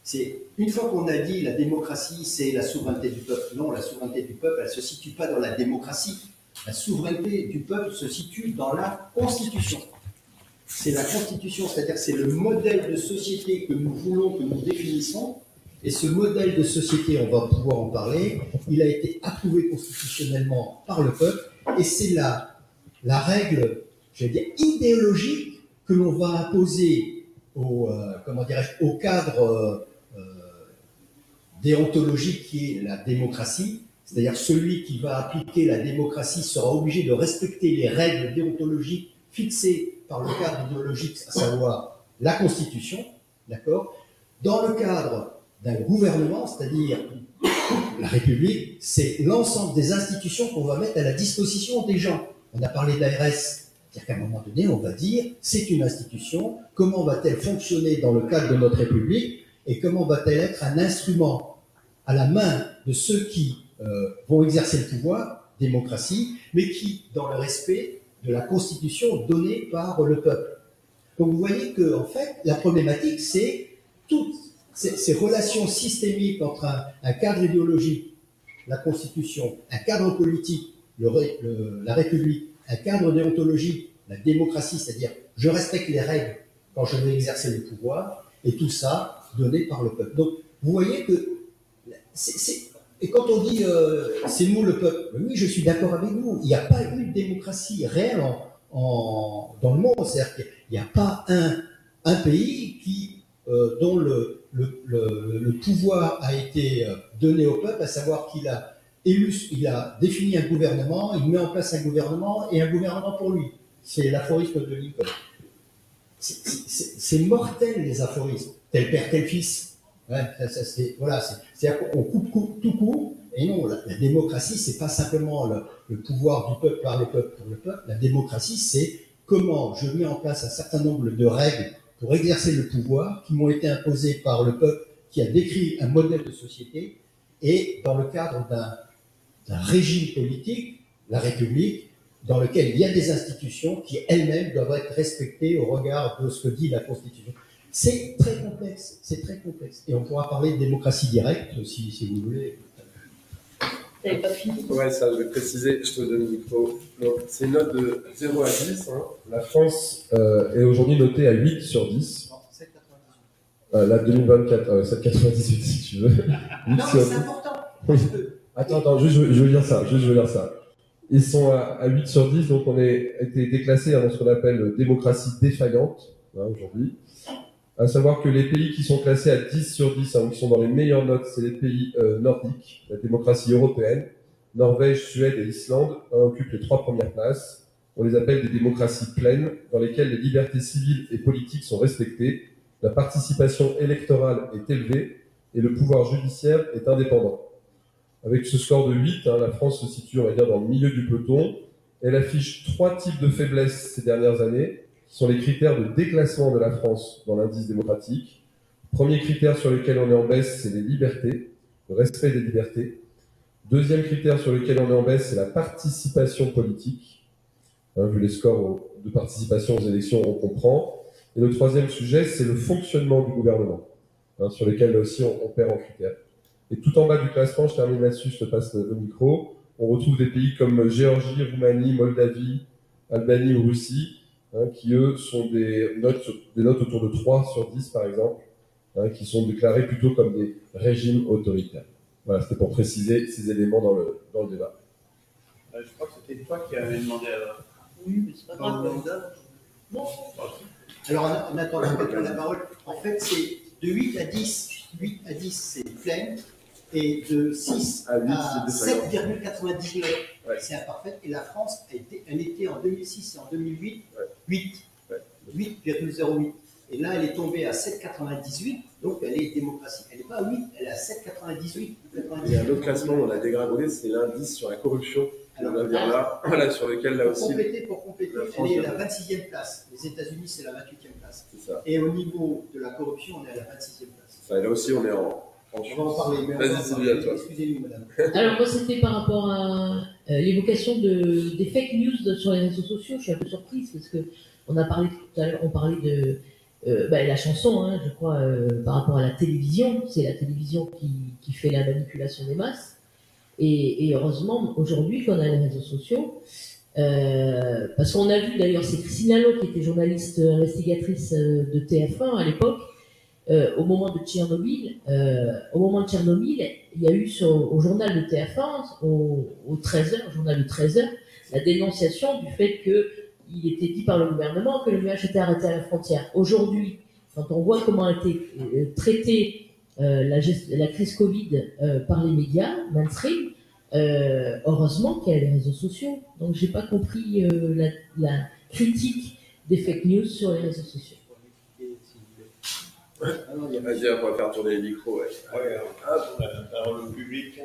c'est une fois qu'on a dit la démocratie, c'est la souveraineté du peuple. Non, la souveraineté du peuple, elle ne se situe pas dans la démocratie. La souveraineté du peuple se situe dans la Constitution. C'est la Constitution, c'est-à-dire c'est le modèle de société que nous voulons, que nous définissons, Et ce modèle de société, on va pouvoir en parler, il a été approuvé constitutionnellement par le peuple, et c'est la règle, j'allais dire, idéologique que l'on va imposer au cadre déontologique qui est la démocratie. C'est-à-dire celui qui va appliquer la démocratie sera obligé de respecter les règles déontologiques fixées par le cadre idéologique, à savoir la Constitution, d'accord? Dans le cadre d'un gouvernement, c'est-à-dire la République, c'est l'ensemble des institutions qu'on va mettre à la disposition des gens. On a parlé d'ARS, c'est-à-dire qu'à un moment donné, on va dire, c'est une institution, comment va-t-elle fonctionner dans le cadre de notre République et comment va-t-elle être un instrument à la main de ceux qui vont exercer le pouvoir, démocratie, mais qui, dans le respect de la Constitution donnée par le peuple. Donc vous voyez que, en fait, la problématique, c'est toutes ces relations systémiques entre un cadre idéologique, la Constitution, un cadre politique, la République, un cadre déontologique, la démocratie, c'est-à-dire je respecte les règles quand je vais exercer le pouvoir, et tout ça donné par le peuple. Donc vous voyez que et quand on dit c'est nous le peuple, oui, je suis d'accord avec vous. Il n'y a pas eu de démocratie réelle dans le monde. C'est-à-dire qu'il n'y a pas un pays dont le pouvoir a été donné au peuple, à savoir qu'il a défini un gouvernement, il met en place un gouvernement et un gouvernement pour lui. C'est l'aphorisme de Lincoln. C'est mortel, les aphorismes. Tel père, tel fils. Ouais, c'est-à-dire qu'on coupe tout court. Et non, la démocratie, c'est pas simplement le pouvoir du peuple par le peuple pour le peuple. La démocratie, c'est comment je mets en place un certain nombre de règles pour exercer le pouvoir qui m'ont été imposées par le peuple qui a décrit un modèle de société et dans le cadre d'un régime politique, la République, dans lequel il y a des institutions qui elles-mêmes doivent être respectées au regard de ce que dit la Constitution. C'est très complexe, Et on pourra parler de démocratie directe si vous voulez. T'avais pas fini? Ouais, ça, je vais préciser, je te donne le micro. Donc, c'est une note de 0 à 10. Hein. La France est aujourd'hui notée à 8 sur 10. Non, 7,98. La 2024, 7,98 si tu veux. Non, mais c'est important. Oui. Attends, juste, je veux dire ça. Ils sont à 8 sur 10, donc on a été déclassé dans ce qu'on appelle démocratie défaillante, hein, aujourd'hui. À savoir que les pays qui sont classés à 10 sur 10, hein, qui sont dans les meilleures notes, c'est les pays nordiques, la démocratie européenne. Norvège, Suède et Islande occupent les 3 premières places. On les appelle des démocraties pleines, dans lesquelles les libertés civiles et politiques sont respectées, la participation électorale est élevée et le pouvoir judiciaire est indépendant. Avec ce score de 8, hein, la France se situe, on va dire, dans le milieu du peloton. Elle affiche 3 types de faiblesses ces dernières années, qui sont les critères de déclassement de la France dans l'indice démocratique. Premier critère sur lequel on est en baisse, c'est les libertés, le respect des libertés. Deuxième critère sur lequel on est en baisse, c'est la participation politique. Hein, vu les scores de participation aux élections, on comprend. Et le troisième sujet, c'est le fonctionnement du gouvernement, hein, sur lequel là aussi on perd en critères. Et tout en bas du classement, je termine là-dessus, je te passe le micro, on retrouve des pays comme Géorgie, Roumanie, Moldavie, Albanie ou Russie, hein, qui eux sont des notes autour de 3 sur 10 par exemple, hein, qui sont déclarés plutôt comme des régimes autoritaires. Voilà, c'était pour préciser ces éléments dans le débat. Je crois que c'était toi qui avais demandé à... Oui, mais c'est pas grave. Bon. Alors on attend la parole. En fait, c'est de 8 à 10. 8 à 10, c'est plein. Et de 6 à 7,99, ouais, c'est imparfait. Et la France, elle était en 2006 et en 2008, 8,08. Et là, elle est tombée à 7,98, donc elle est démocratie. Elle n'est pas à 8, elle est à 7,98. Il y a un autre classement, on a dégradé, c'est l'indice sur la corruption. Alors, on va dire là, voilà, sur lequel là aussi. Pour compléter, elle est à la 26e place. Les États-Unis, c'est la 28e place. C'est ça. Et au niveau de la corruption, on est à la 26e place. Ça, et là aussi, on est en. On va en parler. Vas-y, Sylvie, à toi. Excusez-nous, madame. Alors, moi, c'était par rapport à l'évocation des fake news sur les réseaux sociaux. Je suis un peu surprise parce qu'on a parlé tout à l'heure, on parlait de la chanson, hein, je crois, par rapport à la télévision. C'est la télévision qui fait la manipulation des masses. Et heureusement, aujourd'hui, qu'on a les réseaux sociaux, parce qu'on a vu d'ailleurs, c'est Christine Lalo qui était journaliste investigatrice de TF1 à l'époque, au moment de Tchernobyl, il y a eu au journal de TF1, au 13h, journal de 13h, la dénonciation du fait qu'il était dit par le gouvernement que le nuage était arrêté à la frontière. Aujourd'hui, quand on voit comment a été traitée la crise Covid par les médias mainstream, heureusement qu'il y a les réseaux sociaux. Donc j'ai pas compris la critique des fake news sur les réseaux sociaux. Vas-y, on va faire tourner les micros. Le public.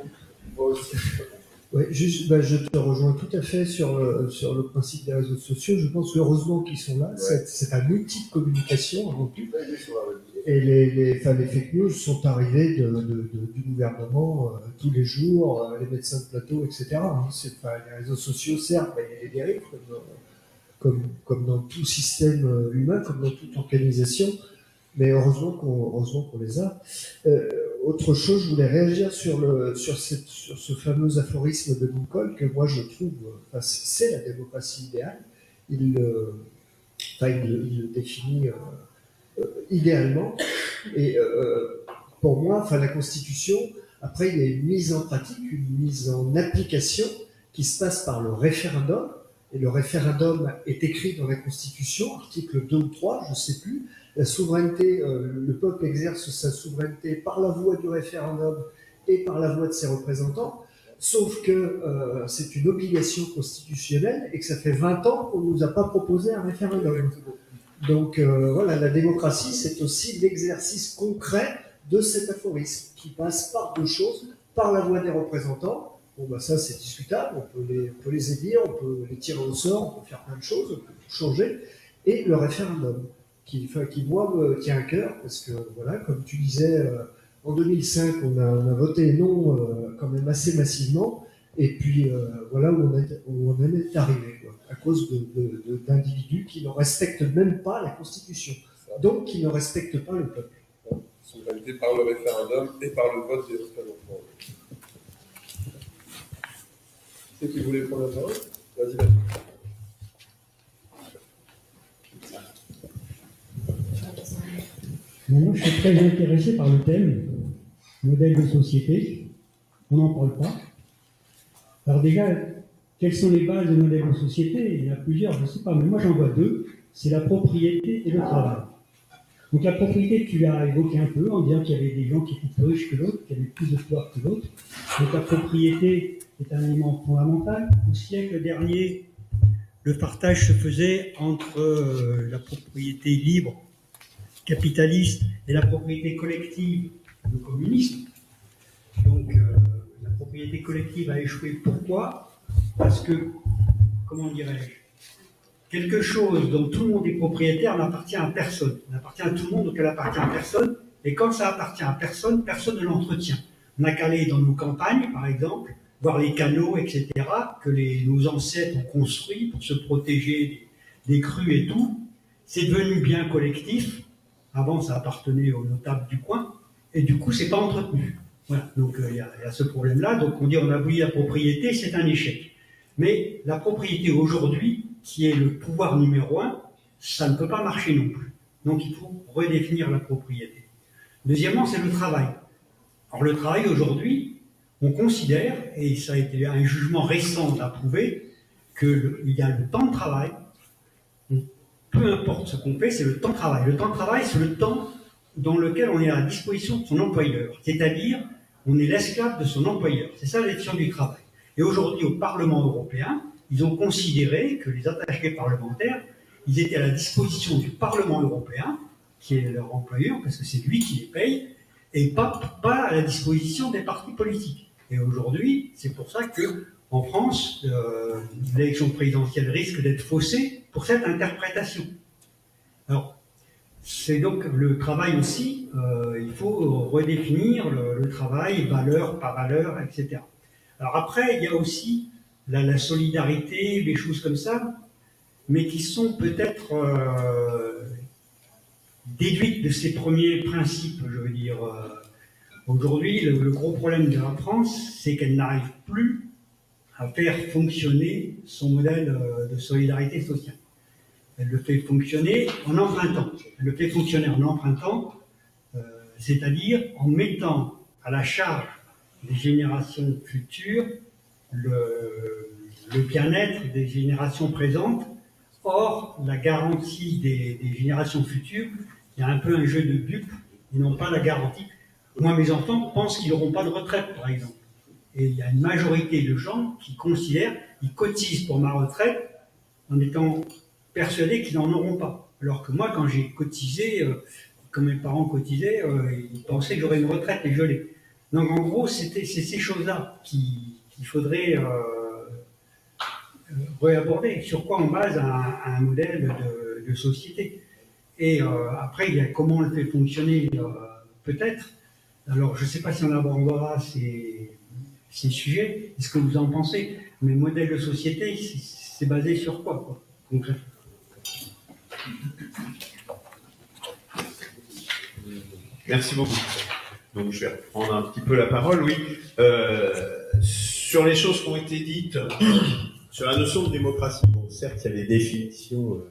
Ouais, je te rejoins tout à fait sur le principe des réseaux sociaux. Je pense heureusement qu'ils sont là. Ouais. C'est un outil de communication avant tout. Et les fake news sont arrivés du gouvernement tous les jours, les médecins de plateau, etc. Les réseaux sociaux servent, il y a des dérives comme dans tout système humain, comme dans toute organisation. Mais heureusement qu'on les a. Autre chose, je voulais réagir sur ce fameux aphorisme de Lincoln que moi je trouve, c'est la démocratie idéale. Il le définit idéalement. Et pour moi, la Constitution, après il y a une mise en pratique, une mise en application qui se passe par le référendum. Et le référendum est écrit dans la Constitution, article 2 ou 3, je ne sais plus. La souveraineté, le peuple exerce sa souveraineté par la voie du référendum et par la voie de ses représentants, sauf que c'est une obligation constitutionnelle et que ça fait 20 ans qu'on ne nous a pas proposé un référendum. Donc voilà, la démocratie, c'est aussi l'exercice concret de cet aphorisme qui passe par deux choses, par la voie des représentants. Bon, ça c'est discutable, on peut les élire, on peut les tirer au sort, on peut faire plein de choses, on peut tout changer, et le référendum. Qui moi me tient à cœur, parce que voilà, comme tu disais, en 2005, on a voté non quand même assez massivement, et puis voilà où on en est arrivé, quoi, à cause d'individus qui ne respectent même pas la Constitution, donc qui ne respectent pas le peuple. Souveraineté par le référendum et par le vote des représentants. C'est qui voulait prendre la parole? Vas-y. Moi, je suis très intéressé par le thème, modèle de société. On n'en parle pas. Alors déjà, quelles sont les bases du modèle de société? Il y en a plusieurs, je ne sais pas, mais moi j'en vois deux. C'est la propriété et le travail. Donc la propriété, tu l'as évoqué un peu en disant qu'il y avait des gens qui étaient plus riches que l'autre, qui avaient plus de pouvoir que l'autre. Donc la propriété est un élément fondamental. Au siècle dernier, le partage se faisait entre la propriété libre capitaliste et la propriété collective, le communisme. Donc la propriété collective a échoué. Pourquoi? Parce que, comment dirais-je, quelque chose dont tout le monde est propriétaire n'appartient à personne. Il appartient à tout le monde, donc elle appartient à personne. Et quand ça appartient à personne, personne ne l'entretient. On n'a qu'à aller dans nos campagnes, par exemple, voir les canaux, etc., que nos ancêtres ont construits pour se protéger des crues et tout. C'est devenu bien collectif. Avant, ça appartenait aux notables du coin, et du coup, c'est pas entretenu. Voilà. Donc, il y a ce problème-là. Donc, on dit on a aboli la propriété, c'est un échec. Mais la propriété aujourd'hui, qui est le pouvoir numéro 1, ça ne peut pas marcher non plus. Donc, il faut redéfinir la propriété. Deuxièmement, c'est le travail. Alors, le travail aujourd'hui, on considère, et ça a été un jugement récent d'approuver, qu'il y a le temps de travail. Peu importe ce qu'on fait, c'est le temps de travail. Le temps de travail, c'est le temps dans lequel on est à la disposition de son employeur. C'est-à-dire, on est l'esclave de son employeur. C'est ça la définition du travail. Et aujourd'hui, au Parlement européen, ils ont considéré que les attachés parlementaires, ils étaient à la disposition du Parlement européen, qui est leur employeur, parce que c'est lui qui les paye, et pas à la disposition des partis politiques. Et aujourd'hui, c'est pour ça que en France, l'élection présidentielle risque d'être faussée pour cette interprétation. Alors, c'est donc le travail aussi, il faut redéfinir le travail, valeur par valeur, etc. Alors après, il y a aussi la solidarité, des choses comme ça, mais qui sont peut-être déduites de ces premiers principes, je veux dire. Aujourd'hui, le gros problème de la France, c'est qu'elle n'arrive plus à faire fonctionner son modèle de solidarité sociale. Elle le fait fonctionner en empruntant. Elle le fait fonctionner en empruntant. c'est-à-dire en mettant à la charge des générations futures le bien-être des générations présentes. Or, la garantie des générations futures, il y a un peu un jeu de dupes, ils n'ont pas la garantie. Moi, mes enfants pensent qu'ils n'auront pas de retraite, par exemple. Et il y a une majorité de gens qui considèrent, ils cotisent pour ma retraite en étant persuadés qu'ils n'en auront pas. Alors que moi, quand j'ai cotisé, quand mes parents cotisaient, ils pensaient que j'aurais une retraite et je l'ai. Donc en gros, c'est ces choses-là qu'il faudrait réaborder. Sur quoi on base un modèle de société. Et après, il y a comment on le fait fonctionner, peut-être. Alors, je ne sais pas si on abordera ces sujets, ce que vous en pensez, mais modèle de société, c'est basé sur quoi concrètement? Merci beaucoup. Donc, je vais reprendre un petit peu la parole, oui. Sur les choses qui ont été dites, sur la notion de démocratie, bon, certes, il y a des définitions,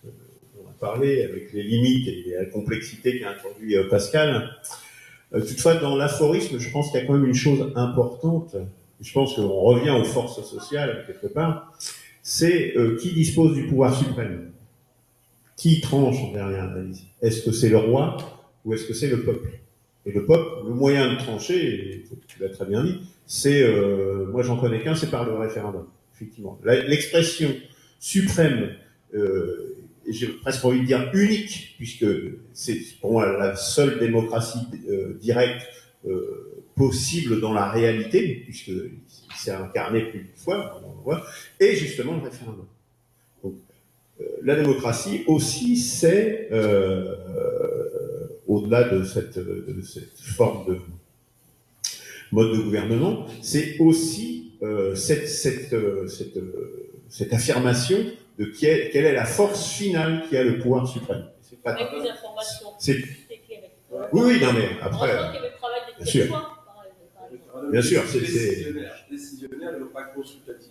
on a parlé, avec les limites et la complexité qu'a introduit Pascal. Toutefois, dans l'aphorisme, je pense qu'il y a quand même une chose importante, je pense qu'on revient aux forces sociales, quelque part, c'est qui dispose du pouvoir suprême? Qui tranche derrière l'analyse? Est-ce que c'est le roi ou est-ce que c'est le peuple? Et le peuple, le moyen de trancher, et tu l'as très bien dit, c'est, moi j'en connais qu'un, c'est par le référendum, effectivement. L'expression suprême, et j'ai presque envie de dire unique, puisque c'est pour moi la seule démocratie directe possible dans la réalité, puisque c'est incarné plus d'une fois, on le voit, et justement le référendum. Donc, la démocratie aussi, c'est, au-delà de cette forme de mode de gouvernement, c'est aussi cette affirmation de quelle est la force finale qui a le pouvoir suprême. C'est pas avec les informations. Oui, non mais après, bien sûr. Bien sûr, c'est décisionnaire et non pas consultatif.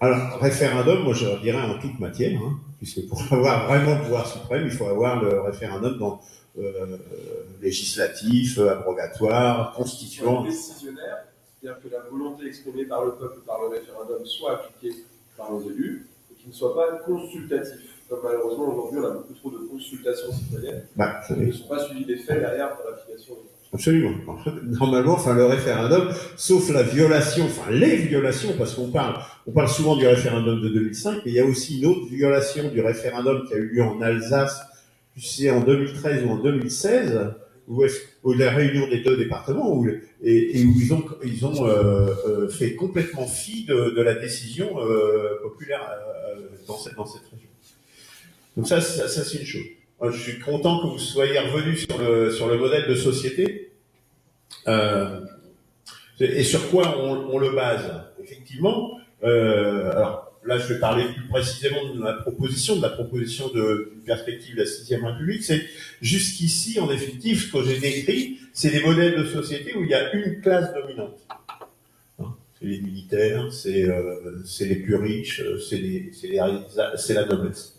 Alors, réféendum, moi je dirais en toute matière, hein, puisque pour avoir vraiment le pouvoir suprême, il faut avoir le référendum dans législatif, abrogatoire, constituant. Décisionnaire, c'est-à-dire que la volonté exprimée par le peuple par le référendum soit appliquée par les élus, et qu'il ne soit pas consultatif. Comme malheureusement aujourd'hui on a beaucoup trop de consultations citoyennes qui ne sont pas suivies des faits derrière pour l'application. Absolument. Normalement, enfin, le référendum, sauf la violation, enfin, les violations, parce qu'on parle souvent du référendum de 2005, mais il y a aussi une autre violation du référendum qui a eu lieu en Alsace, tu sais, en 2013 ou en 2016, où la réunion des deux départements, où ils ont fait complètement fi de la décision populaire dans cette région. Donc ça c'est une chose. Je suis content que vous soyez revenu sur le modèle de société. Et sur quoi on le base? Effectivement, alors là je vais parler plus précisément de la proposition d'une perspective de la 6e République. C'est jusqu'ici, en effectif, ce que j'ai décrit, c'est des modèles de société où il y a une classe dominante. C'est les militaires, c'est les plus riches, c'est la noblesse.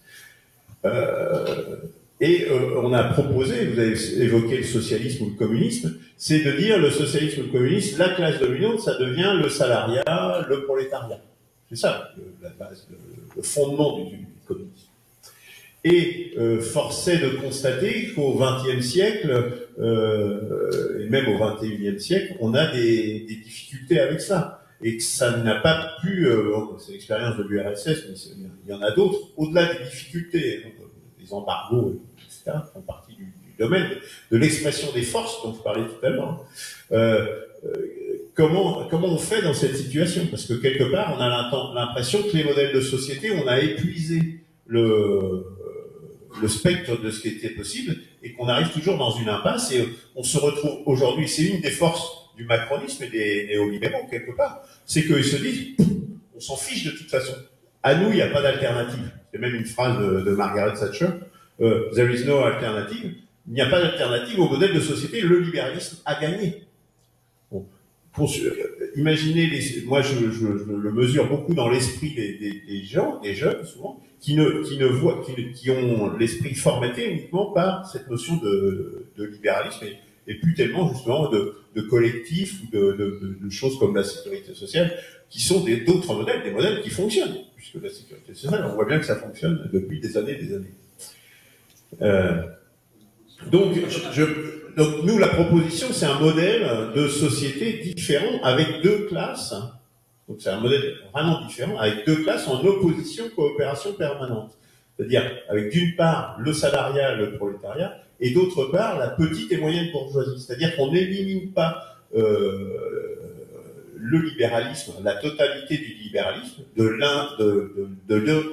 On a proposé, vous avez évoqué le socialisme ou le communisme, c'est de dire le socialisme ou le communisme, la classe dominante, ça devient le salariat, le prolétariat. C'est ça, la base, le fondement du communisme. Et force est de constater qu'au XXe siècle, et même au XXIe siècle, on a des difficultés avec ça. Et que ça n'a pas pu, c'est l'expérience de l'URSS, mais il y en a d'autres, au-delà des difficultés, les embargos, etc., font partie du domaine de l'expression des forces dont vous parliez tout à l'heure. Comment on fait dans cette situation? Parce que quelque part, on a l'impression que les modèles de société, on a épuisé le spectre de ce qui était possible et qu'on arrive toujours dans une impasse et on se retrouve aujourd'hui, c'est une des forces du macronisme et des néolibéraux, quelque part, c'est qu'ils se disent, on s'en fiche de toute façon. À nous, il n'y a pas d'alternative. C'est même une phrase de Margaret Thatcher. There is no alternative. Il n'y a pas d'alternative au modèle de société. Le libéralisme a gagné. Bon. Imaginez, moi je le mesure beaucoup dans l'esprit des gens, des jeunes souvent, qui ont l'esprit formaté uniquement par cette notion de de libéralisme et plus tellement justement de collectifs ou de choses comme la sécurité sociale, qui sont d'autres modèles, des modèles qui fonctionnent, puisque la sécurité sociale, on voit bien que ça fonctionne depuis des années et des années. Donc nous, la proposition, c'est un modèle de société différent avec deux classes. Donc c'est un modèle vraiment différent, avec deux classes en opposition, coopération permanente. C'est-à-dire avec d'une part le salariat, le prolétariat, et d'autre part la petite et moyenne bourgeoisie. C'est-à-dire qu'on n'élimine pas le libéralisme, la totalité du libéralisme, de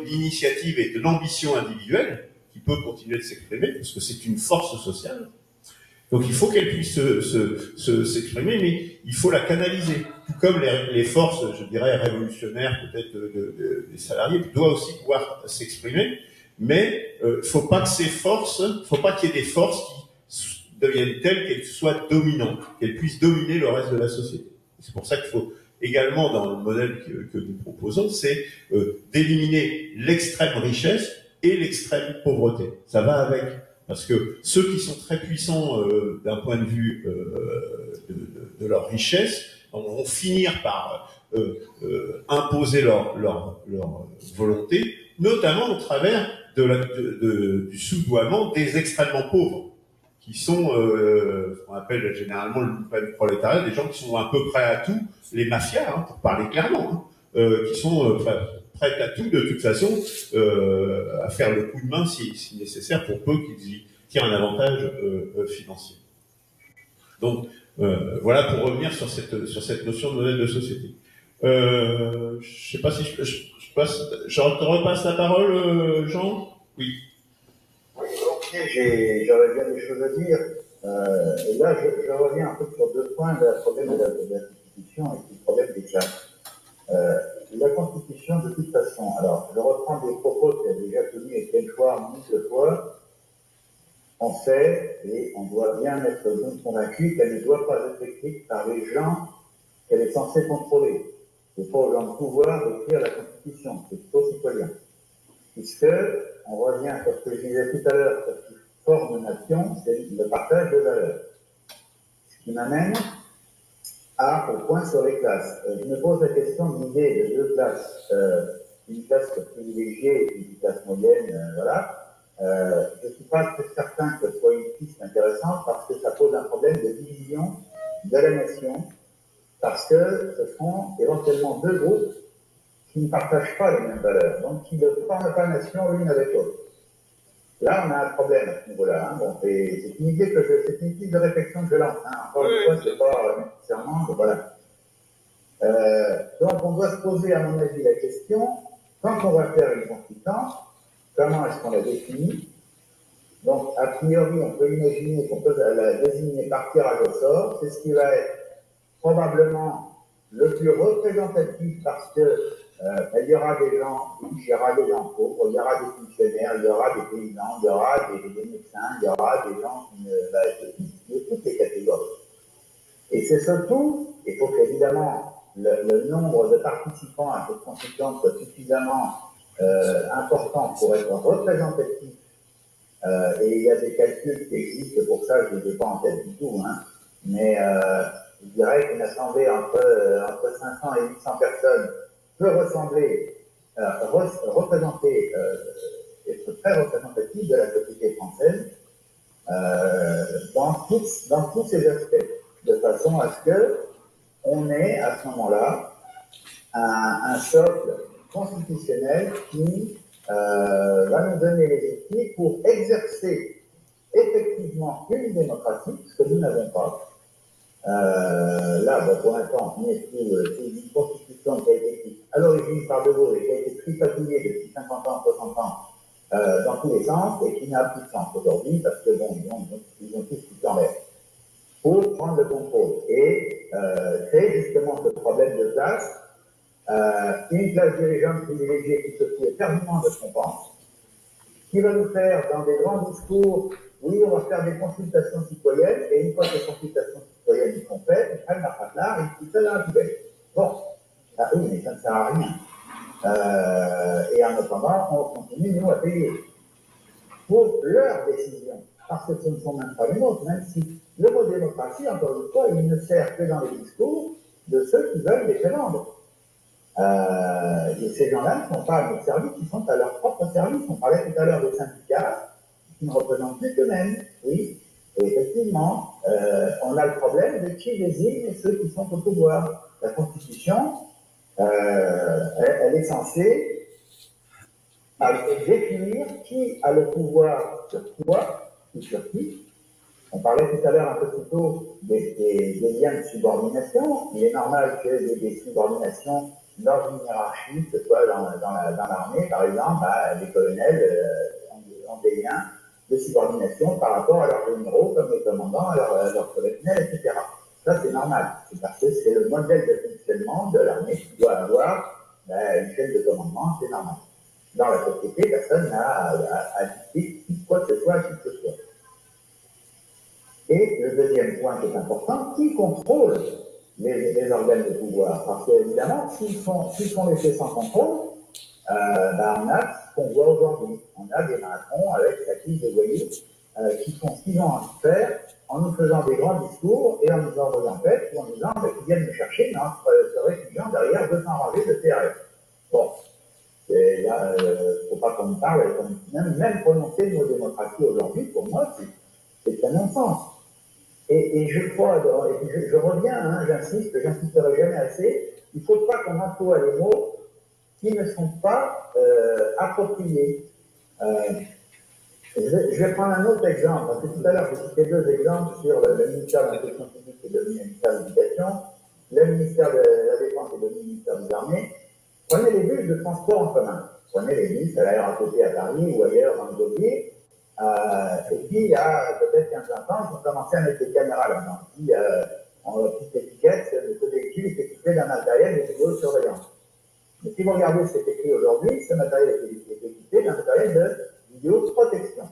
l'initiative et de l'ambition individuelle, qui peut continuer de s'exprimer, parce que c'est une force sociale. Donc il faut qu'elle puisse s'exprimer, mais il faut la canaliser. Tout comme les forces, je dirais, révolutionnaires, peut-être des salariés, doivent aussi pouvoir s'exprimer, mais faut pas que ces forces, faut pas qu'il y ait des forces qui deviennent telles qu'elles soient dominantes, qu'elles puissent dominer le reste de la société. C'est pour ça qu'il faut également, dans le modèle que nous proposons, c'est d'éliminer l'extrême richesse et l'extrême pauvreté. Ça va avec. Parce que ceux qui sont très puissants d'un point de vue de leur richesse vont finir par imposer leur volonté, notamment au travers du soudoiement des extrêmement pauvres, qui sont ce qu'on appelle généralement le prolétariat, des gens qui sont à peu près à tout, les mafias, hein, pour parler clairement, qui sont prêts à tout, de toute façon, à faire le coup de main si nécessaire, pour peu qu'ils y tirent un avantage financier. Donc, voilà pour revenir sur cette notion de modèle de société. Je sais pas si je te repasse la parole, Jean. Oui. Oui, ok, j'aurais bien des choses à dire. Et là, je reviens un peu sur deux points, le problème de la Constitution et le problème des classes. La Constitution, de toute façon, alors, je reprends des propos qu'a déjà tenu Étienne Chouard mille fois. On sait, et on doit bien être convaincu qu'elle ne doit pas être écrite par les gens qu'elle est censée contrôler. C'est pas aux gens de pouvoir d'écrire la Constitution, c'est aux citoyens. Puisque, on revient sur ce que je disais tout à l'heure, sur ce qui forme nation, c'est le partage de valeurs. Ce qui m'amène au point sur les classes. Je me pose la question de l'idée de deux classes. Une classe privilégiée et une classe moyenne, voilà. Je ne suis pas très certain que ce soit une piste intéressante parce que ça pose un problème de division de la nation, parce que ce sont éventuellement deux groupes qui ne partagent pas les mêmes valeurs, donc qui ne forment pas nation l'une avec l'autre. Là, on a un problème à ce niveau-là. Hein. Bon, c'est une idée c'est une piste de réflexion que je lance. Hein. Encore une fois, c'est pas nécessairement, voilà. Donc, on doit se poser, à mon avis, la question, quand on va faire une constituante, comment est-ce qu'on la définit? Donc, a priori, on peut imaginer qu'on peut la désigner par tirage au sort. C'est ce qui va être probablement le plus représentatif parce que il y aura des gens riches, il y aura des gens pauvres, il y aura des fonctionnaires, il y aura des paysans, il y aura des médecins, il y aura des gens de toutes les catégories. Et c'est surtout, il faut qu'évidemment le nombre de participants à cette constituante soit suffisamment important pour être représentatif. Et il y a des calculs qui existent pour ça, je ne les ai pas en tête du tout, hein, mais je dirais qu'une assemblée entre 500 et 800 personnes peut ressembler, représenter, être très représentative de la société française dans tous ces aspects, de façon à ce que on ait à ce moment-là un socle constitutionnel qui va nous donner les outils pour exercer effectivement une démocratie, ce que nous n'avons pas. Là, bon, pour l'instant, on est sous une constitution qui a été écrite à l'origine par De Gaulle et qui a été tripatouillée depuis 50 ans, 60 ans, dans tous les sens, et qui n'a plus de sens aujourd'hui, parce que bon, ils ont tous tout en l'air, pour prendre le contrôle et créer justement ce problème de classe, une classe dirigeante privilégiée qui se fout éperdument de ce qu'on pense, qui va nous faire dans des grands discours, oui, on va faire des consultations citoyennes, et une fois que les consultations citoyennes sont faites, ils prennent leur patlard et ils foutent ça dans la poubelle. Bon, ah oui, mais ça ne sert à rien. Et en attendant, on continue, nous, à payer pour leurs décisions. parce que ce ne sont même pas les nôtres, même si le mot démocratie, encore une fois, il ne sert que dans les discours de ceux qui veulent les faire vendre. Et ces gens-là ne sont pas à notre service, ils sont à leur propre service. On parlait tout à l'heure des syndicats qui ne représentent plus qu'eux-mêmes. Oui, et effectivement, on a le problème de qui désigne ceux qui sont au pouvoir. La Constitution, elle est censée définir qui a le pouvoir sur quoi ou sur qui. On parlait tout à l'heure un peu plus tôt des liens de subordination. Il est normal qu'il y ait des subordinations dans une hiérarchie, que ce soit dans l'armée, par exemple, les colonels ont des liens de subordination par rapport à leurs généraux, comme les commandants, à leurs colonels, etc. Ça, c'est normal. C'est parce que c'est le modèle de fonctionnement de l'armée qui doit avoir une chaîne de commandement, c'est normal. Dans la société, personne n'a à dicter quoi que ce soit à qui que ce soit. Et le deuxième point qui est important, qui contrôle les organes de pouvoir? Parce qu'évidemment, s'ils sont laissés sans contrôle, on a ce qu'on voit aujourd'hui. On a des Macron avec sa clique de voyous qui font ce qu'ils ont envie de faire en nous faisant des grands discours et en nous envoyant tête ou en nous disant qu'ils viennent nous chercher dans ce réfugiant derrière 200 rangées de TRF. Bon, il ne faut pas qu'on me parle, même prononcer le mot démocratie aujourd'hui, pour moi, c'est un non-sens. Et je crois, et je reviens, j'insisterai jamais assez, il ne faut pas qu'on emploie les mots qui ne sont pas appropriés. Je vais prendre un autre exemple, parce que tout à l'heure, j'ai cité deux exemples sur le ministère de l'Instruction publique et le ministère de l'Éducation, le ministère de la Défense et le ministère des Armées. Prenez les bus de transport en commun. Prenez les bus à la RATP à Paris ou ailleurs dans le Gaulier. Et puis, il y a peut-être 15-20 ans, ils ont commencé à mettre des caméras là-dedans. Puis, en petite étiquette, le véhicule est équipé d'un matériel de vidéosurveillance. Mais si vous regardez ce qui est écrit aujourd'hui, ce matériel est équipé d'un matériel de vidéoprotection.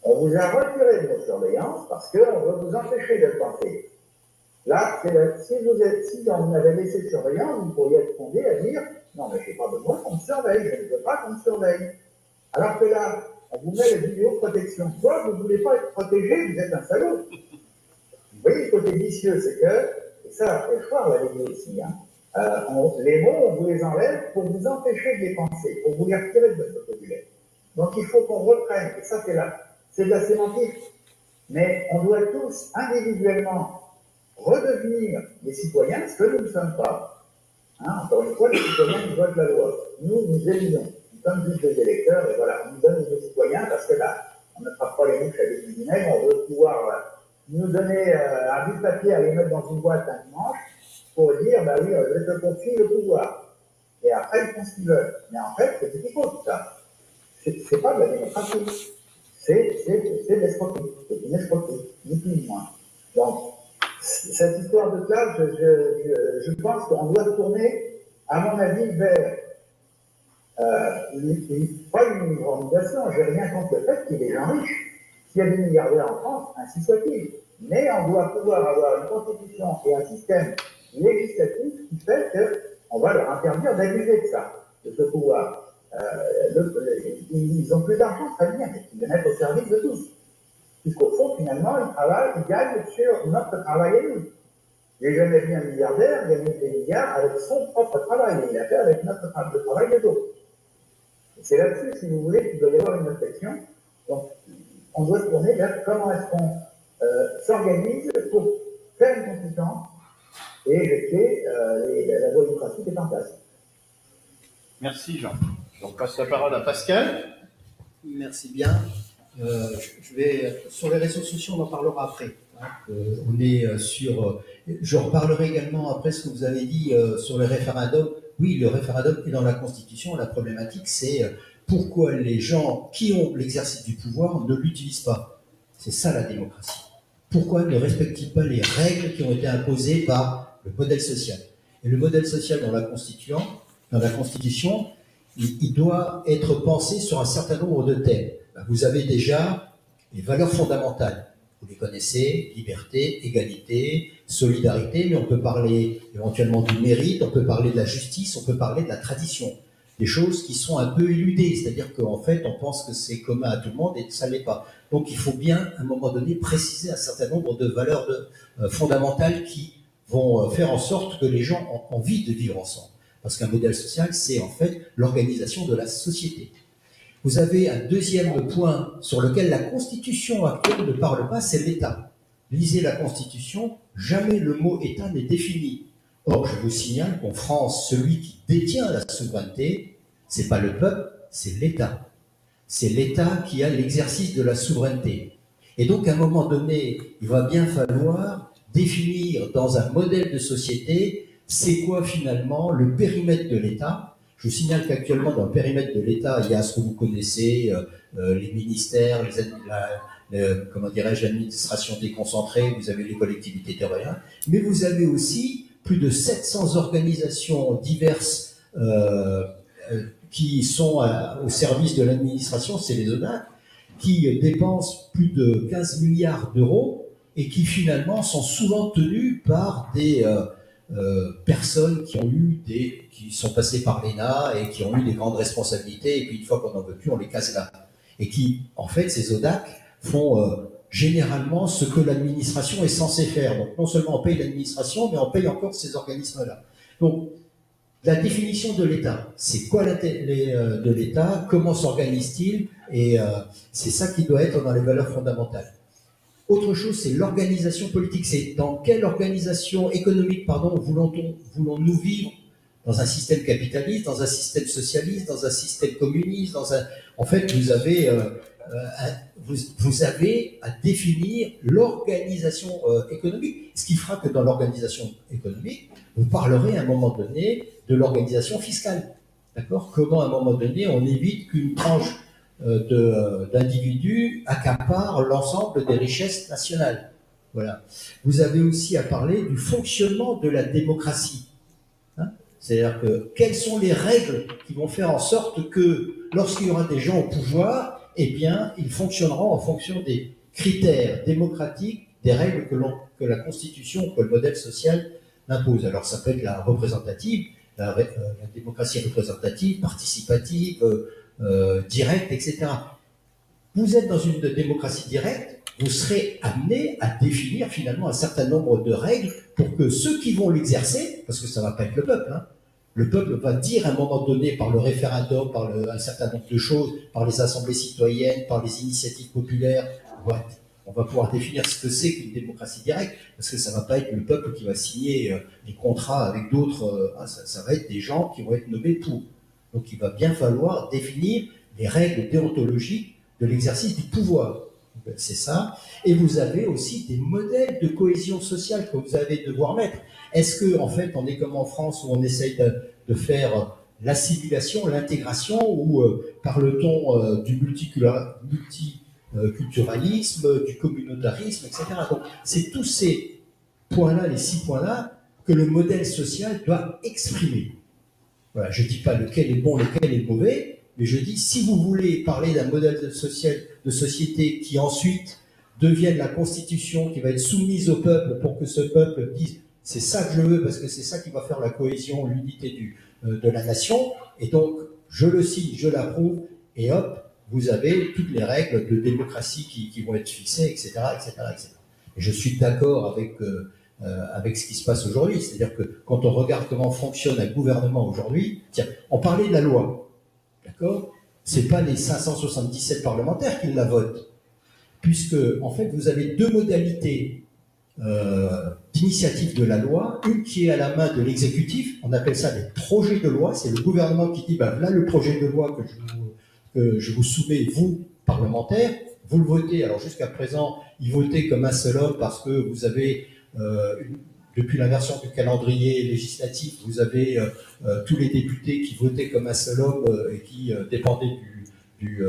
On vous a retiré de nos surveillances parce qu'on veut vous empêcher de le penser. Là, si on avait laissé surveillance, vous pourriez être fondé à dire « Non, mais je n'ai pas besoin qu'on me surveille, je ne veux pas qu'on me surveille. » Alors que là, on vous met la vidéoprotection. Soit vous ne voulez pas être protégé, vous êtes un salaud. Vous voyez le côté vicieux, c'est que, et ça, il faut la vidéo aussi, les mots, on vous les enlève pour vous empêcher de les penser, pour vous les retirer de votre vocabulaire. Donc il faut qu'on reprenne, et ça c'est de la sémantique, mais on doit tous individuellement redevenir des citoyens, ce que nous ne sommes pas. Encore une fois, les citoyens nous votent la loi. Nous élisons. Nous sommes juste des électeurs, et voilà, on nous donne des citoyens parce que là, on ne frappe pas les mouches avec du vinaigre, on veut pouvoir nous donner un bout de papier à les mettre dans une boîte un dimanche pour dire, oui, je te confie le pouvoir. Et après, ils font ce qu'ils veulent. Mais en fait, c'est ce qu'il faut, tout ça. C'est pas de la démocratie. C'est de l'escroquerie. C'est une escroquerie, ni plus ni moins. Donc, cette histoire de classe, je pense qu'on doit tourner, à mon avis, vers pas une uniformisation. J'ai rien contre le fait qu'il y ait des gens riches. S'il y a des milliardaires en France, ainsi soit-il. Mais on doit pouvoir avoir une constitution et un système législatif qui fait qu'on va leur interdire d'abuser de ça, de ce pouvoir. Ils ont plus d'argent, très bien, mais ils le mettent au service de tous. Puisqu'au fond, finalement, ils gagnent sur notre travail à nous. J'ai jamais vu un milliardaire gagner des milliards avec son propre travail. Il l'a fait avec le travail des autres. C'est là-dessus, si vous voulez, qu'il doit y avoir une réflexion. Donc, on doit se tourner vers comment est-ce qu'on s'organise pour faire une constitution et éjecter la voie démocratique qui est en place. Merci Jean. On passe la parole à Pascal. Merci bien. Sur les réseaux sociaux, on en parlera après. On est sur. Je reparlerai également après ce que vous avez dit sur le référendum. Oui, le référendum est dans la Constitution. La problématique, c'est pourquoi les gens qui ont l'exercice du pouvoir ne l'utilisent pas. C'est ça la démocratie. Pourquoi ne respectent-ils pas les règles qui ont été imposées par le modèle social? Et le modèle social dans la Constitution, il doit être pensé sur un certain nombre de thèmes. Vous avez déjà les valeurs fondamentales. Vous les connaissez, liberté, égalité, solidarité, mais on peut parler éventuellement du mérite, on peut parler de la justice, on peut parler de la tradition. des choses qui sont un peu éludées, c'est-à-dire qu'en fait, on pense que c'est commun à tout le monde et que ça ne l'est pas. Donc il faut bien, à un moment donné, préciser un certain nombre de valeurs fondamentales qui vont faire en sorte que les gens ont envie de vivre ensemble. Parce qu'un modèle social, c'est en fait l'organisation de la société. Vous avez un deuxième point sur lequel la Constitution actuelle ne parle pas, c'est l'État. Lisez la Constitution, jamais le mot État n'est défini. Or, je vous signale qu'en France, celui qui détient la souveraineté, c'est pas le peuple, c'est l'État. C'est l'État qui a l'exercice de la souveraineté. Et donc, à un moment donné, il va bien falloir définir dans un modèle de société, c'est quoi finalement le périmètre de l'État. Je vous signale qu'actuellement, dans le périmètre de l'État, il y a ce que vous connaissez, les ministères, comment dirais-je, l'administration déconcentrée, vous avez les collectivités territoriales, mais vous avez aussi plus de 700 organisations diverses qui sont au service de l'administration, c'est les ODAC, qui dépensent plus de 15 milliards d'euros et qui finalement sont souvent tenus par des personnes qui sont passées par l'ENA et qui ont eu des grandes responsabilités, et puis une fois qu'on n'en veut plus, on les casse là. Et qui, en fait, ces ODAC font généralement ce que l'administration est censée faire. Donc non seulement on paye l'administration, mais on paye encore ces organismes-là. Donc la définition de l'État, c'est quoi de l'État, comment s'organise-t-il, et c'est ça qui doit être dans les valeurs fondamentales. Autre chose, c'est l'organisation politique. C'est dans quelle organisation économique, voulons-nous vivre? Dans un système capitaliste, dans un système socialiste, dans un système communiste, En fait, vous avez à définir l'organisation économique. Ce qui fera que dans l'organisation économique, vous parlerez à un moment donné de l'organisation fiscale. D'accord? Comment à un moment donné on évite qu'une tranche d'individus accapare l'ensemble des richesses nationales. Voilà. Vous avez aussi à parler du fonctionnement de la démocratie. C'est-à-dire que quelles sont les règles qui vont faire en sorte que lorsqu'il y aura des gens au pouvoir, eh bien, ils fonctionneront en fonction des critères démocratiques, des règles que la Constitution, que le modèle social impose. Alors ça peut être la représentative, la démocratie représentative, participative, directe, etc. Vous êtes dans une démocratie directe, vous serez amené à définir finalement un certain nombre de règles pour que ceux qui vont l'exercer, parce que ça ne va pas être le peuple, le peuple va dire à un moment donné par le référendum, par un certain nombre de choses, par les assemblées citoyennes, par les initiatives populaires, on va pouvoir définir ce que c'est qu'une démocratie directe, parce que ça ne va pas être le peuple qui va signer les contrats avec d'autres, ça va être des gens qui vont être nommés pour. Donc il va bien falloir définir les règles déontologiques de l'exercice du pouvoir. C'est ça. Et vous avez aussi des modèles de cohésion sociale que vous allez devoir mettre. Est-ce que, en fait, on est comme en France où on essaye de faire l'assimilation, l'intégration, ou parle-t-on du multiculturalisme, du communautarisme, etc. Donc, c'est tous ces points-là, les 6 points-là, que le modèle social doit exprimer. Voilà, je ne dis pas lequel est bon, lequel est mauvais, mais je dis, si vous voulez parler d'un modèle de société qui ensuite devienne la constitution, qui va être soumise au peuple pour que ce peuple dise c'est ça que je veux parce que c'est ça qui va faire la cohésion, l'unité de la nation, et donc je le signe, je l'approuve, et hop, vous avez toutes les règles de démocratie qui vont être fixées, etc., etc., etc. Et je suis d'accord avec ce qui se passe aujourd'hui, c'est-à-dire que quand on regarde comment fonctionne un gouvernement aujourd'hui, tiens, on parlait de la loi. D'accord? C'est pas les 577 parlementaires qui la votent, puisque en fait vous avez 2 modalités d'initiative de la loi, une qui est à la main de l'exécutif, on appelle ça des projets de loi, c'est le gouvernement qui dit ben, là le projet de loi que je vous soumets, vous parlementaires, vous le votez. Alors jusqu'à présent, ils votaient comme un seul homme parce que vous avez depuis l'inversion du calendrier législatif, vous avez tous les députés qui votaient comme un seul homme et qui dépendaient du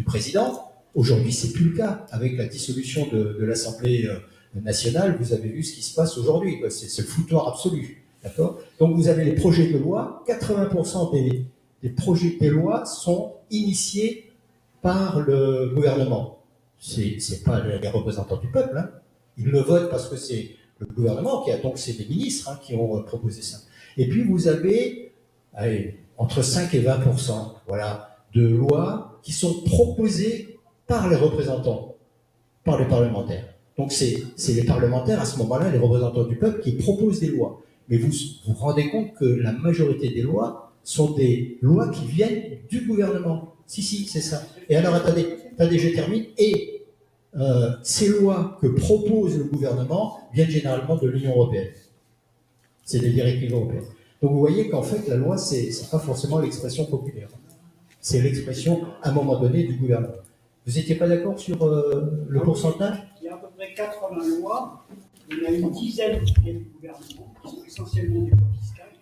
président. Aujourd'hui, c'est plus le cas. Avec la dissolution de l'Assemblée nationale, vous avez vu ce qui se passe aujourd'hui. C'est le foutoir absolu. D'accord ? Donc vous avez les projets de loi. 80% des projets de loi sont initiés par le gouvernement. C'est pas les représentants du peuple. Ils le votent parce que c'est le gouvernement qui a, donc c'est des ministres qui ont proposé ça. Et puis vous avez, allez, entre 5 et 20%, voilà, de lois qui sont proposées par les représentants, par les parlementaires. Donc c'est les parlementaires, à ce moment-là, les représentants du peuple, qui proposent des lois. Mais vous vous rendez compte que la majorité des lois sont des lois qui viennent du gouvernement. Si, c'est ça. Et alors, attendez, je termine. Et ces lois que propose le gouvernement viennent généralement de l'Union européenne. C'est des directives européennes. Donc vous voyez qu'en fait, la loi, c'est pas forcément l'expression populaire. C'est l'expression, à un moment donné, du gouvernement. Vous n'étiez pas d'accord sur le pourcentage? Il y a à peu près 80 lois. Il y en a une dizaine qui viennent du gouvernement, qui sont essentiellement des lois fiscales,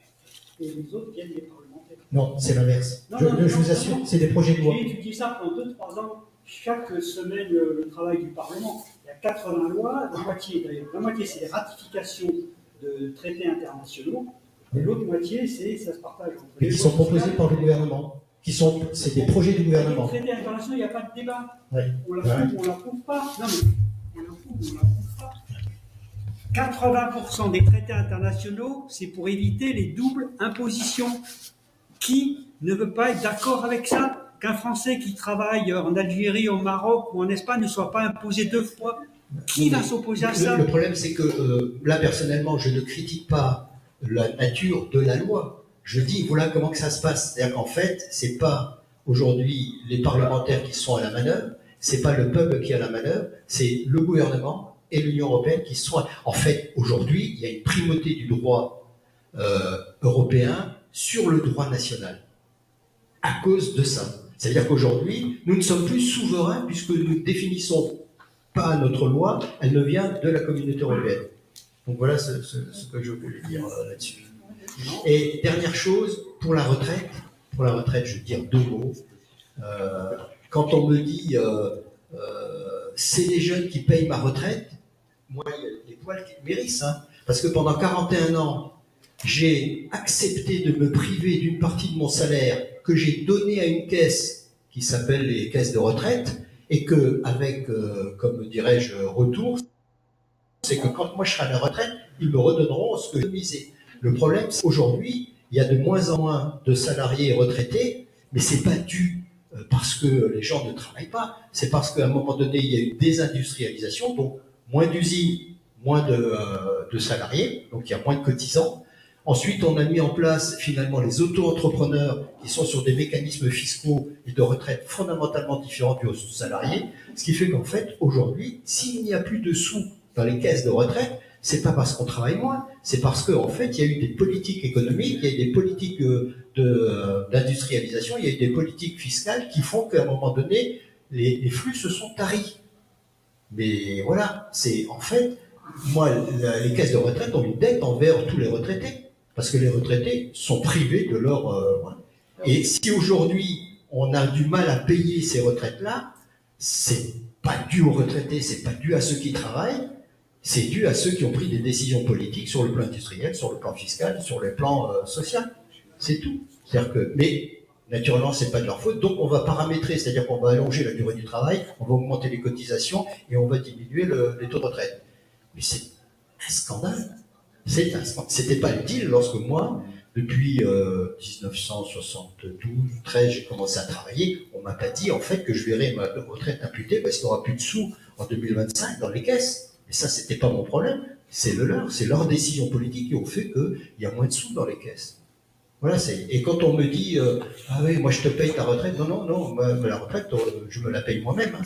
et les autres viennent des parlementaires. Non, c'est l'inverse. Je vous assure, c'est des projets de loi. J'ai étudié ça pendant 2-3 ans, chaque semaine, le travail du Parlement. Il y a 80 lois, la moitié c'est des ratifications de traités internationaux, et l'autre moitié, ça se partage entre les qui sont proposés par le gouvernement. C'est des projets du gouvernement. Les traités internationaux, il n'y a pas de débat. Ouais. On l'approuve ou on l'approuve pas. Non, mais on l'approuve ou on l'approuve pas. 80% des traités internationaux, c'est pour éviter les doubles impositions. Qui ne veut pas être d'accord avec ça? Qu'un Français qui travaille en Algérie, au Maroc ou en Espagne ne soit pas imposé 2 fois? Qui va s'opposer à ça? Le problème, c'est que là, personnellement, je ne critique pas la nature de la loi. Je dis, voilà comment que ça se passe. C'est-à-dire qu'en fait, c'est pas aujourd'hui les parlementaires qui sont à la manœuvre, c'est pas le peuple qui est à la manœuvre, c'est le gouvernement et l'Union européenne qui sont... En fait, aujourd'hui, il y a une primauté du droit européen sur le droit national, à cause de ça. C'est-à-dire qu'aujourd'hui, nous ne sommes plus souverains puisque nous ne définissons pas notre loi, elle ne vient de la communauté européenne. Donc voilà ce que je voulais dire là-dessus. Et dernière chose, pour la retraite, je veux dire 2 mots. Quand on me dit c'est les jeunes qui payent ma retraite, moi, il y a des poils qui me mérissent, hein, parce que pendant 41 ans, j'ai accepté de me priver d'une partie de mon salaire que j'ai donné à une caisse qui s'appelle les caisses de retraite, et que, avec, comme dirais-je, retour, c'est que quand moi je serai à la retraite, ils me redonneront ce que j'ai misé. Le problème, c'est qu'aujourd'hui, il y a de moins en moins de salariés retraités, mais c'est pas dû parce que les gens ne travaillent pas, c'est parce qu'à un moment donné, il y a eu désindustrialisation, donc moins d'usines, moins de salariés, donc il y a moins de cotisants. Ensuite, on a mis en place finalement les auto-entrepreneurs qui sont sur des mécanismes fiscaux et de retraite fondamentalement différents aux salariés, ce qui fait qu'en fait, aujourd'hui, s'il n'y a plus de sous dans les caisses de retraite, c'est pas parce qu'on travaille moins, c'est parce qu'en fait, il y a eu des politiques économiques, il y a eu des politiques d'industrialisation, il y a eu des politiques fiscales qui font qu'à un moment donné, les flux se sont taris. Mais voilà, c'est en fait, moi, les caisses de retraite ont une dette envers tous les retraités. Parce que les retraités sont privés de leur... Et si aujourd'hui, on a du mal à payer ces retraites-là, c'est pas dû aux retraités, c'est pas dû à ceux qui travaillent, c'est dû à ceux qui ont pris des décisions politiques sur le plan industriel, sur le plan fiscal, sur le plan social. C'est tout. C'est-à-dire que... Mais naturellement, c'est pas de leur faute, donc on va paramétrer, c'est-à-dire qu'on va allonger la durée du travail, on va augmenter les cotisations et on va diminuer les taux de retraite. Mais c'est un scandale. C'était pas le deal lorsque moi, depuis 1972-13, j'ai commencé à travailler. On m'a pas dit en fait que je verrais ma retraite imputée parce qu'il n'y aura plus de sous en 2025 dans les caisses. Mais ça, c'était pas mon problème. C'est leur décision politique qui ont fait qu'il y a moins de sous dans les caisses. Voilà, et quand on me dit ah oui, moi je te paye ta retraite, non, la retraite, je me la paye moi-même. Hein,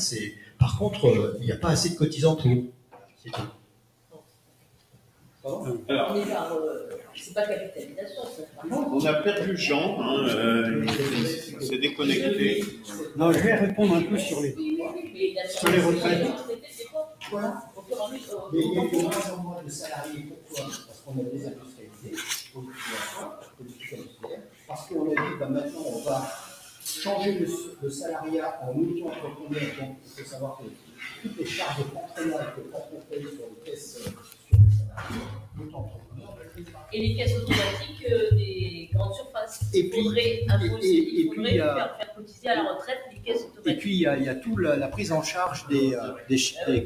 par contre, il n'y a pas assez de cotisants pour. C'est tout. Alors, c'est pas capitalisation, on a perdu Jean, il s'est déconnecté. Non, je vais répondre un peu sur les retraites. Voilà. Mais il y a de moins en moins de salariés. Pourquoi? Parce qu'on a désindustrialisé, parce qu'on a dit maintenant on va changer le salariat en auto-entrepreneur. Donc il faut savoir que toutes les charges patronales que quand on paye sur les caisses sur les salariés, l'auto-entrepreneur. Et les caisses automatiques des grandes surfaces. Il faudrait faire cotiser à la retraite les caisses automatiques. Et puis il y a tout la prise en charge des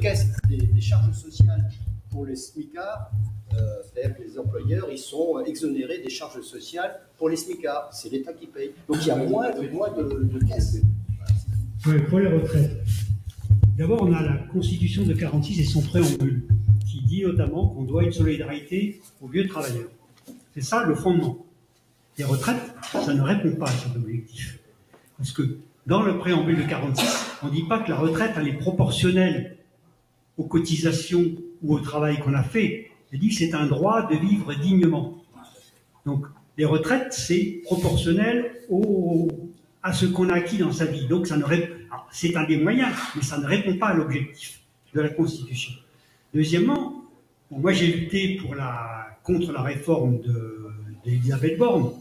caisses, des charges sociales pour les smicards, c'est-à-dire que les employeurs, ils sont exonérés des charges sociales pour les smicards. C'est l'État qui paye. Donc il y a moins de caisses. Oui, pour les retraites. D'abord, on a la Constitution de 46 et son préambule, qui dit notamment qu'on doit une solidarité aux vieux travailleurs. C'est ça le fondement. Les retraites, ça ne répond pas à cet objectif. Parce que dans le préambule de 46, on ne dit pas que la retraite, elle est proportionnelle aux cotisations ou au travail qu'on a fait. Elle dit que c'est un droit de vivre dignement. Donc, les retraites, c'est proportionnel à ce qu'on a acquis dans sa vie. Donc, c'est un des moyens, mais ça ne répond pas à l'objectif de la Constitution. Deuxièmement, moi j'ai lutté contre la réforme d'Elisabeth Borne,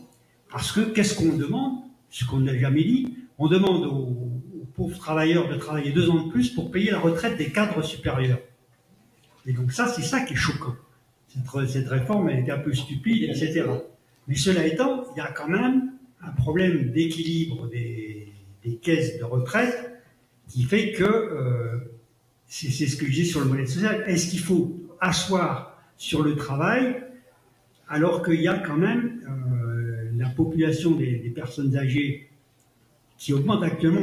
parce que qu'est-ce qu'on demande? Ce qu'on n'a jamais dit, on demande aux pauvres travailleurs de travailler 2 ans de plus pour payer la retraite des cadres supérieurs. Et donc ça, c'est ça qui est choquant. Cette réforme, elle était un peu stupide, etc. Mais cela étant, il y a quand même un problème d'équilibre des caisses de retraite qui fait que, c'est ce que je dis sur le modèle social, est-ce qu'il faut asseoir sur le travail alors qu'il y a quand même la population des personnes âgées qui augmente actuellement?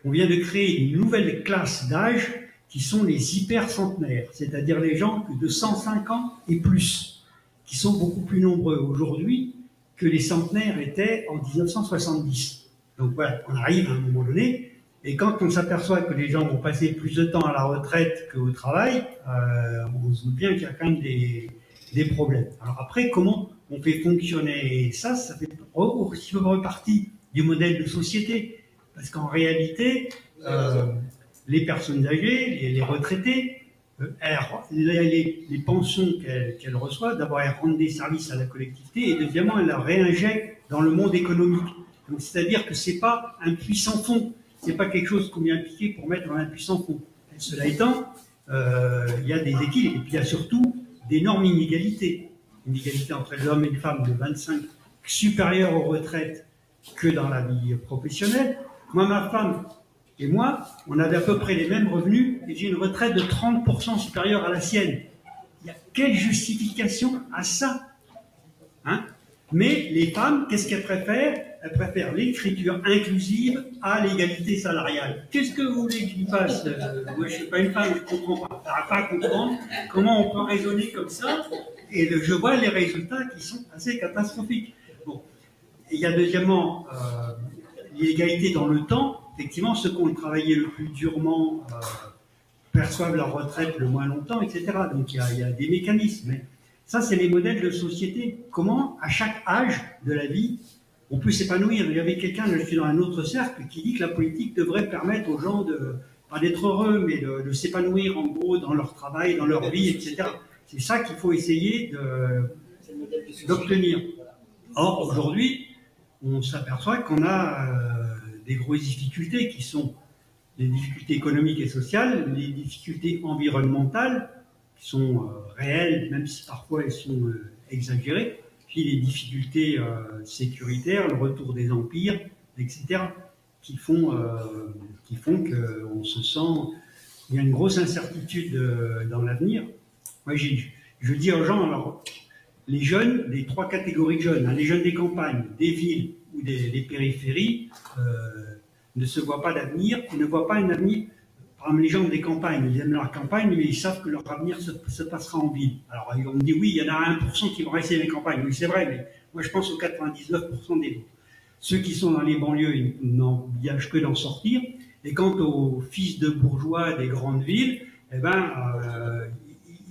On vient de créer une nouvelle classe d'âge qui sont les hyper-centenaires, c'est-à-dire les gens de 105 ans et plus, qui sont beaucoup plus nombreux aujourd'hui que les centenaires étaient en 1970. Donc voilà, on arrive à un moment donné, et quand on s'aperçoit que les gens vont passer plus de temps à la retraite qu'au travail, on se doute bien qu'il y a quand même des problèmes. Alors après, comment on fait fonctionner ça? Ça fait aussi partie du modèle de société, parce qu'en réalité, les personnes âgées, les retraités, les pensions qu'elles reçoivent, d'abord elles rendent des services à la collectivité, et deuxièmement elles la réinjectent dans le monde économique. Donc c'est-à-dire que c'est pas un puits sans fond, c'est pas quelque chose qu'on vient piquer pour mettre dans un puits sans fond. Et cela étant, il y a des équilibres, et puis il y a surtout d'énormes inégalités. Inégalités entre les hommes et les femmes de 25, supérieures aux retraites que dans la vie professionnelle. Moi, ma femme et moi, on avait à peu près les mêmes revenus, et j'ai une retraite de 30% supérieure à la sienne. Il y a quelle justification à ça, hein? Mais les femmes, qu'est-ce qu'elles préfèrent? Elles préfèrent l'écriture inclusive à l'égalité salariale. Qu'est-ce que vous voulez que je fasse? Moi, je ne suis pas une femme, je ne comprends pas. Je ne pas comprendre comment on peut raisonner comme ça, et je vois les résultats qui sont assez catastrophiques. Bon. Et il y a deuxièmement l'égalité dans le temps. Effectivement, ceux qui ont travaillé le plus durement perçoivent leur retraite le moins longtemps, etc. Donc il y a des mécanismes. Mais ça, c'est les modèles de société. Comment, à chaque âge de la vie, on peut s'épanouir? Il y avait quelqu'un, je suis dans un autre cercle, qui dit que la politique devrait permettre aux gens pas d'être heureux, mais de s'épanouir en gros dans leur travail, dans leur vie, etc. C'est ça qu'il faut essayer d'obtenir. Or, aujourd'hui, on s'aperçoit qu'on a des grosses difficultés qui sont les difficultés économiques et sociales, les difficultés environnementales qui sont réelles, même si parfois elles sont exagérées, puis les difficultés sécuritaires, le retour des empires, etc., qui font qu'on se sent... Il y a une grosse incertitude dans l'avenir. Moi, je dis aux gens, alors, les jeunes, les 3 catégories de jeunes, hein, les jeunes des campagnes, des villes ou des périphéries, ne se voient pas d'avenir, ils ne voient pas un avenir. Par exemple, les gens des campagnes, ils aiment leur campagne, mais ils savent que leur avenir se passera en ville. Alors, on me dit, oui, il y en a 1% qui vont rester dans les campagnes. Oui, c'est vrai, mais moi, je pense aux 99% des autres. Ceux qui sont dans les banlieues, ils n'envisagent que d'en sortir. Et quant aux fils de bourgeois des grandes villes, eh ben,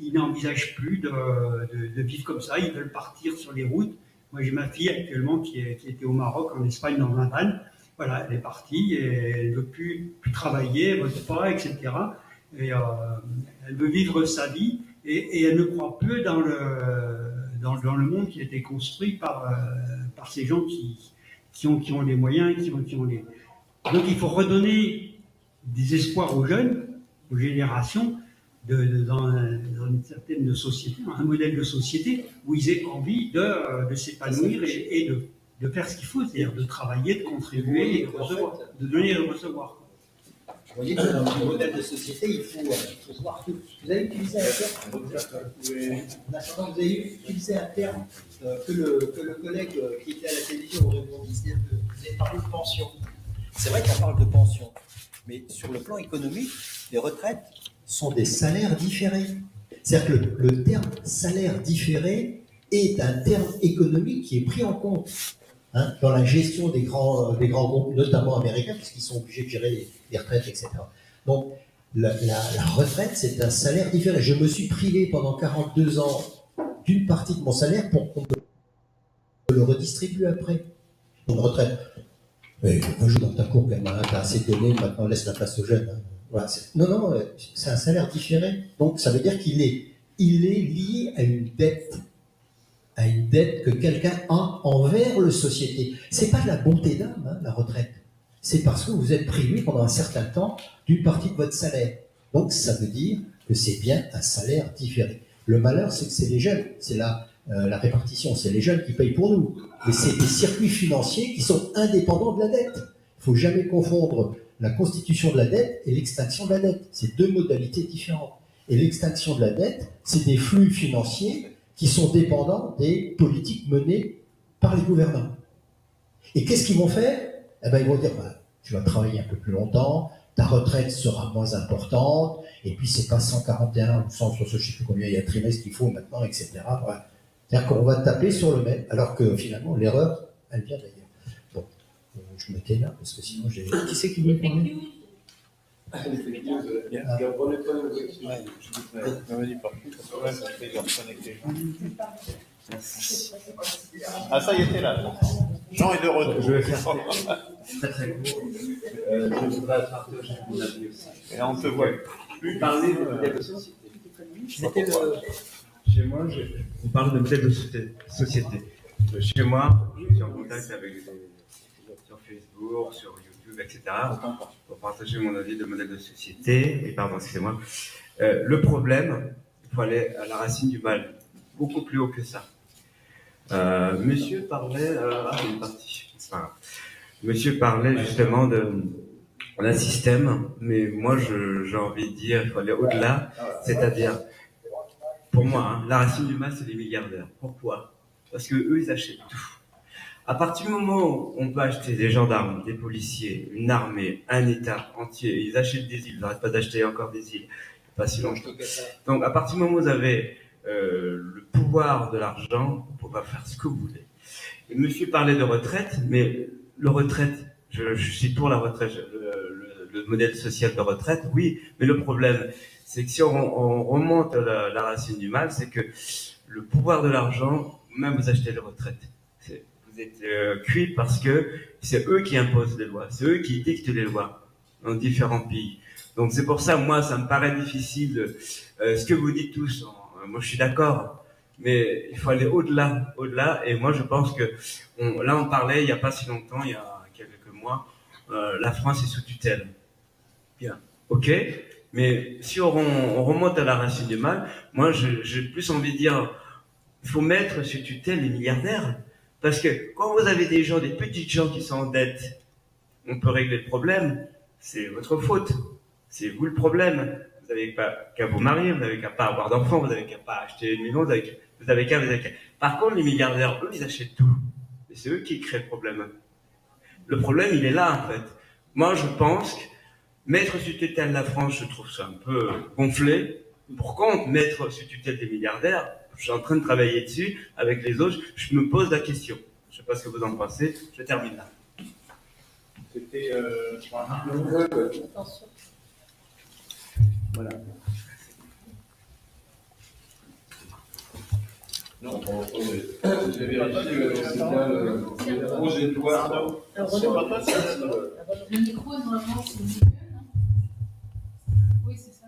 ils n'envisagent plus de vivre comme ça. Ils veulent partir sur les routes. Moi, j'ai ma fille actuellement qui était au Maroc, en Espagne, dans un van. Voilà, elle est partie et elle ne veut plus travailler, elle ne veut pas, etc. Et elle veut vivre sa vie et elle ne croit plus dans le monde qui a été construit par ces gens qui ont les moyens, qui ont les... Donc il faut redonner des espoirs aux jeunes, aux générations, dans une certaine société, un modèle de société où ils aient envie de s'épanouir et de faire ce qu'il faut, c'est-à-dire de travailler, de contribuer, et de donner et de recevoir. Vous voyez, dans le modèle de société, il faut voir tout. Vous avez utilisé un terme, vous avez utilisé un terme que le collègue qui était à la télévision aurait rebondi, c'est-à-dire que vous avez parlé de pension. C'est vrai qu'on parle de pension, mais sur le plan économique, les retraites sont des salaires différés. C'est-à-dire que le terme salaire différé est un terme économique qui est pris en compte dans la gestion des grands groupes, notamment américains, puisqu'ils sont obligés de gérer les retraites, etc. Donc, la retraite, c'est un salaire différé. Je me suis privé pendant 42 ans d'une partie de mon salaire pour qu'on me le redistribue après. Une retraite. Mais joue dans ta cour quand même, t'as assez donné, maintenant laisse la place aux jeunes. Hein. Voilà, non, c'est un salaire différé. Donc, ça veut dire qu'il est lié à une dette que quelqu'un a envers la société. C'est pas de la bonté d'âme, hein, la retraite. C'est parce que vous êtes privé pendant un certain temps d'une partie de votre salaire. Donc, ça veut dire que c'est bien un salaire différé. Le malheur, c'est que c'est les jeunes, c'est la répartition, c'est les jeunes qui payent pour nous. Mais c'est des circuits financiers qui sont indépendants de la dette. Il ne faut jamais confondre la constitution de la dette et l'extinction de la dette. C'est deux modalités différentes. Et l'extinction de la dette, c'est des flux financiers qui sont dépendants des politiques menées par les gouvernants. Et qu'est-ce qu'ils vont faire? Eh ben, ils vont dire, tu vas travailler un peu plus longtemps, ta retraite sera moins importante, et puis c'est pas 141 ou 160, je ne sais plus combien il y a de trimestres qu'il faut maintenant, etc. Voilà. C'est-à-dire qu'on va taper sur le même, alors que finalement, l'erreur, elle vient d'ailleurs. Bon, je me tais là, parce que sinon j'ai... Qui c'est qui veut parler? Ah, ça y était là. Jean est de retour. Je vais faire très très court. Je voudrais partager mon avis aussi. Et là, on te voit plus parler de modèle de société. Chez moi, on parle de modèle de société. Chez moi, je suis en contact avec des sur Facebook, sur YouTube, etc. pour partager mon avis de modèle de société. Et pardon, excusez-moi. Le problème, il faut aller à la racine du mal, beaucoup plus haut que ça. Monsieur parlait, il est parti. Monsieur parlait justement d'un système, mais moi j'ai envie de dire, il faut aller au-delà, c'est-à-dire, pour moi, la racine du mal, c'est les milliardaires. Pourquoi? Parce que eux, ils achètent tout. À partir du moment où on peut acheter des gendarmes, des policiers, une armée, un État entier, ils achètent des îles, ils n'arrêtent pas d'acheter encore des îles, pas si longtemps. Donc à partir du moment où vous avez le pouvoir de l'argent, vous pouvez faire ce que vous voulez. Et monsieur parlait de retraite, mais le retraite, je suis pour la retraite, le modèle social de retraite, oui, mais le problème, c'est que si on remonte la racine du mal, c'est que le pouvoir de l'argent, même vous achetez les retraites, vous êtes cuit parce que c'est eux qui imposent les lois, c'est eux qui dictent les lois dans différents pays. Donc c'est pour ça, moi, ça me paraît difficile, ce que vous dites tous, moi je suis d'accord, mais il faut aller au-delà, et moi je pense que, là on parlait il n'y a pas si longtemps, il y a quelques mois, la France est sous tutelle. Bien, ok, mais si on remonte à la racine du mal, moi j'ai plus envie de dire, il faut mettre sous tutelle les milliardaires, parce que quand vous avez des petites gens qui sont en dette, on peut régler le problème, c'est votre faute, c'est vous le problème. Vous n'avez qu'à vous marier, vous n'avez qu'à pas avoir d'enfants, vous n'avez qu'à pas acheter une maison, vous avez qu'à. Par contre, les milliardaires, eux, ils achètent tout. Et c'est eux qui créent le problème. Le problème, il est là, en fait. Moi, je pense que mettre sous tutelle la France, je trouve ça un peu gonflé. Par contre, mettre sous tutelle des milliardaires, je suis en train de travailler dessus avec les autres, je me pose la question. Je ne sais pas ce que vous en pensez, je termine là. C'était... Voilà. Non, j'ai vérifié, c'est bien le projet de loi. Le micro, normalement, c'est mieux, non? Oui, c'est ça.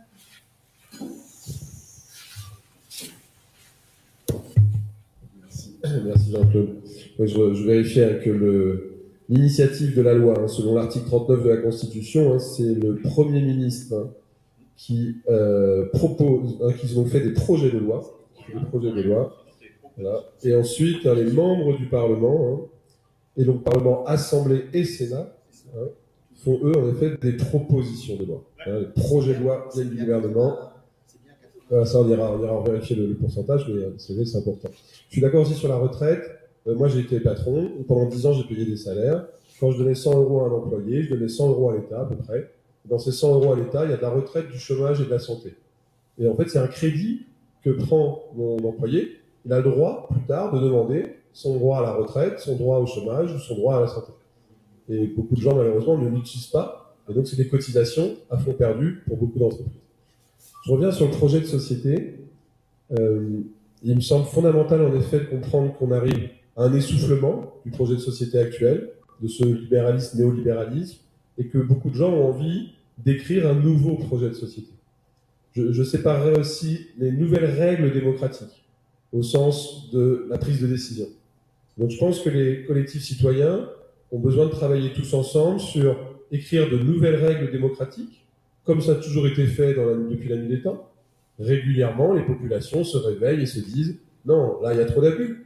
Merci Jean-Claude. Je vérifiais que l'initiative de la loi, selon l'article 39 de la Constitution, c'est le Premier ministre qui propose, qu'ils ont fait des projets de loi, voilà. Et ensuite les membres du Parlement, et donc Parlement, Assemblée et Sénat, font, eux, en effet, des propositions de loi. Hein, les projets de loi viennent du gouvernement. Ça, on ira vérifier le pourcentage, mais c'est important. Je suis d'accord aussi sur la retraite. Moi, j'ai été patron. Pendant 10 ans, j'ai payé des salaires. Quand je donnais 100 € à un employé, je donnais 100 € à l'État, à peu près. Dans ces 100 € à l'État, il y a de la retraite, du chômage et de la santé. Et en fait, c'est un crédit que prend mon employé. Il a le droit, plus tard, de demander son droit à la retraite, son droit au chômage ou son droit à la santé. Et beaucoup de gens, malheureusement, ne l'utilisent pas. Et donc, c'est des cotisations à fond perdu pour beaucoup d'entreprises. Je reviens sur le projet de société. Il me semble fondamental, en effet, de comprendre qu'on arrive à un essoufflement du projet de société actuel, de ce libéralisme, néolibéralisme, et que beaucoup de gens ont envie d'écrire un nouveau projet de société. Je séparerai aussi les nouvelles règles démocratiques, au sens de la prise de décision. Donc je pense que les collectifs citoyens ont besoin de travailler tous ensemble sur écrire de nouvelles règles démocratiques, comme ça a toujours été fait depuis la nuit des temps. Régulièrement, les populations se réveillent et se disent « Non, là, il y a trop d'abus.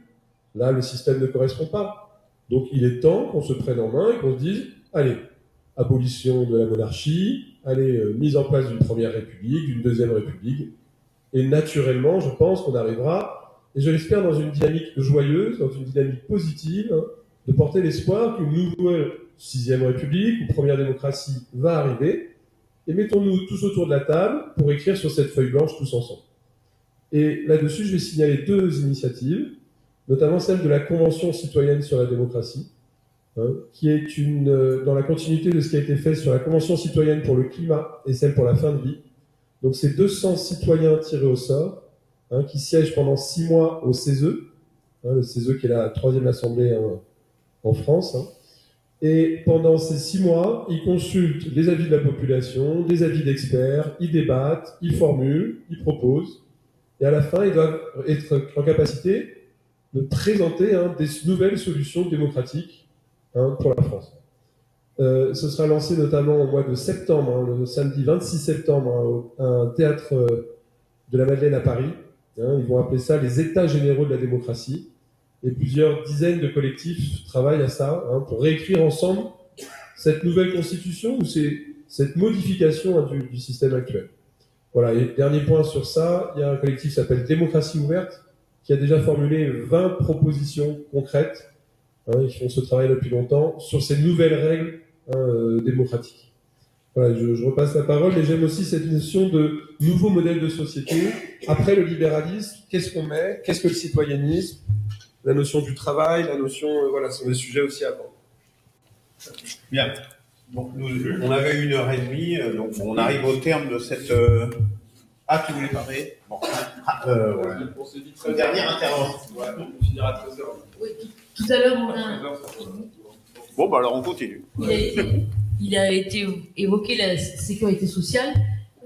Là, le système ne correspond pas. » Donc, il est temps qu'on se prenne en main et qu'on se dise « Allez, abolition de la monarchie, allez, mise en place d'une première république, d'une deuxième république. » Et naturellement, je pense qu'on arrivera, et je l'espère, dans une dynamique joyeuse, dans une dynamique positive, hein, de porter l'espoir qu'une nouvelle sixième république ou première démocratie va arriver. Et mettons-nous tous autour de la table pour écrire sur cette feuille blanche tous ensemble. Et là-dessus, je vais signaler 2 initiatives, notamment celle de la Convention citoyenne sur la démocratie, hein, qui est dans la continuité de ce qui a été fait sur la Convention citoyenne pour le climat et celle pour la fin de vie. Donc c'est 200 citoyens tirés au sort, hein, qui siègent pendant 6 mois au CESE, hein, le CESE qui est la 3e assemblée en France, hein. Et pendant ces 6 mois, ils consultent les avis de la population, des avis d'experts, ils débattent, ils formulent, ils proposent. Et à la fin, ils doivent être en capacité de présenter des nouvelles solutions démocratiques pour la France. Ce sera lancé notamment au mois de septembre, le samedi 26 septembre, à un théâtre de la Madeleine à Paris. Ils vont appeler ça les États généraux de la démocratie. Et plusieurs dizaines de collectifs travaillent à ça, pour réécrire ensemble cette nouvelle constitution ou cette modification du système actuel. Voilà, et dernier point sur ça, il y a un collectif qui s'appelle Démocratie ouverte, qui a déjà formulé 20 propositions concrètes, ils font ce travail depuis longtemps, sur ces nouvelles règles démocratiques. Voilà, je repasse la parole, mais j'aime aussi cette notion de nouveau modèle de société. Après le libéralisme, qu'est-ce qu'on met? Qu'est-ce que le citoyennisme? La notion du travail, la notion... voilà, c'est le sujet aussi avant. Bien. Donc, on avait 1h30, donc on arrive au terme de cette... Ah, tu voulais parler? Bon. On s'est dit très dernière intervention. Ouais, on finira à 13h. Oui, tout à l'heure, on a... Bon, bah alors on continue. Il a été évoqué la sécurité sociale.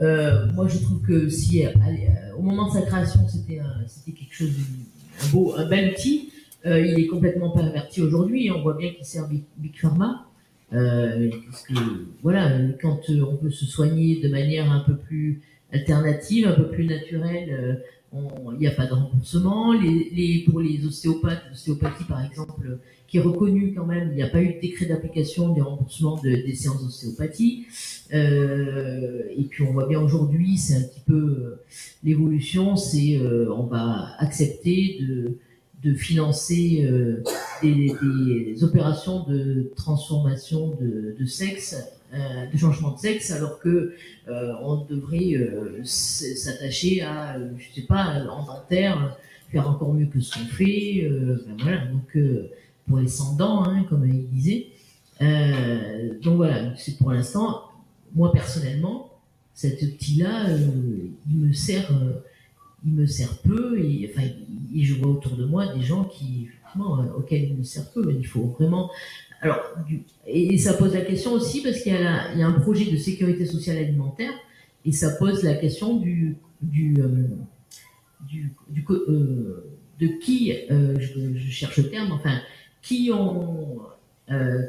Moi, je trouve que si, au moment de sa création, c'était quelque chose un bel outil, il est complètement perverti aujourd'hui. On voit bien qu'il sert Big Pharma. Parce que, voilà, quand on peut se soigner de manière un peu plus alternative, un peu plus naturelle, il n'y a pas de remboursement. Pour les ostéopathes, l'ostéopathie par exemple, qui est reconnue quand même, il n'y a pas eu de décret d'application des remboursements des séances d'ostéopathie. Et puis on voit bien aujourd'hui, c'est un petit peu l'évolution, c'est on va accepter de financer des opérations de transformation de sexe, de changement de sexe, alors que on devrait s'attacher à, je sais pas, en dentaire, faire encore mieux que ce qu'on fait. Voilà, donc pour les sans dents, comme il disait. Donc voilà, c'est pour l'instant. Moi personnellement, cet outil-là, il me sert peu, et enfin, je vois autour de moi des gens qui, effectivement, auxquels il me sert peu. Il faut vraiment. Alors, et ça pose la question aussi parce qu'il y a un projet de sécurité sociale alimentaire, et ça pose la question de qui, je cherche le terme, enfin, qui ont,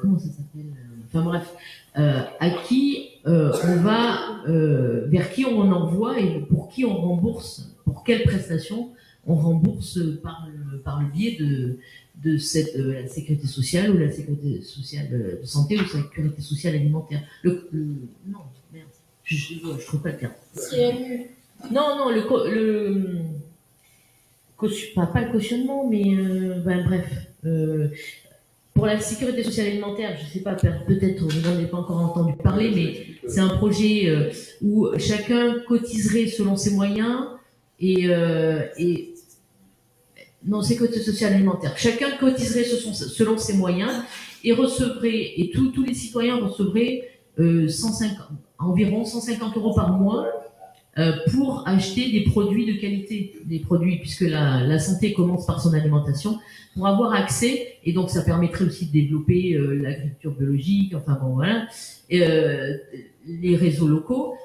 comment ça s'appelle, enfin bref, à qui on va, vers qui on envoie et pour qui on rembourse, pour quelles prestations on rembourse par le biais de la sécurité sociale ou la sécurité sociale de santé ou la sécurité sociale alimentaire. Non, merde, je trouve pas le terme. CMU. Non, pas le cautionnement, mais bref. Pour la sécurité sociale alimentaire, je ne sais pas, peut-être vous n'en avez pas encore entendu parler, mais c'est un projet où chacun cotiserait selon ses moyens et non, sécurité sociale alimentaire. Chacun cotiserait selon ses moyens et recevrait, et tous les citoyens recevraient environ 150 € par mois pour acheter des produits de qualité, des produits, puisque la santé commence par son alimentation, pour avoir accès, et donc ça permettrait aussi de développer l'agriculture biologique, enfin bon voilà, les réseaux locaux.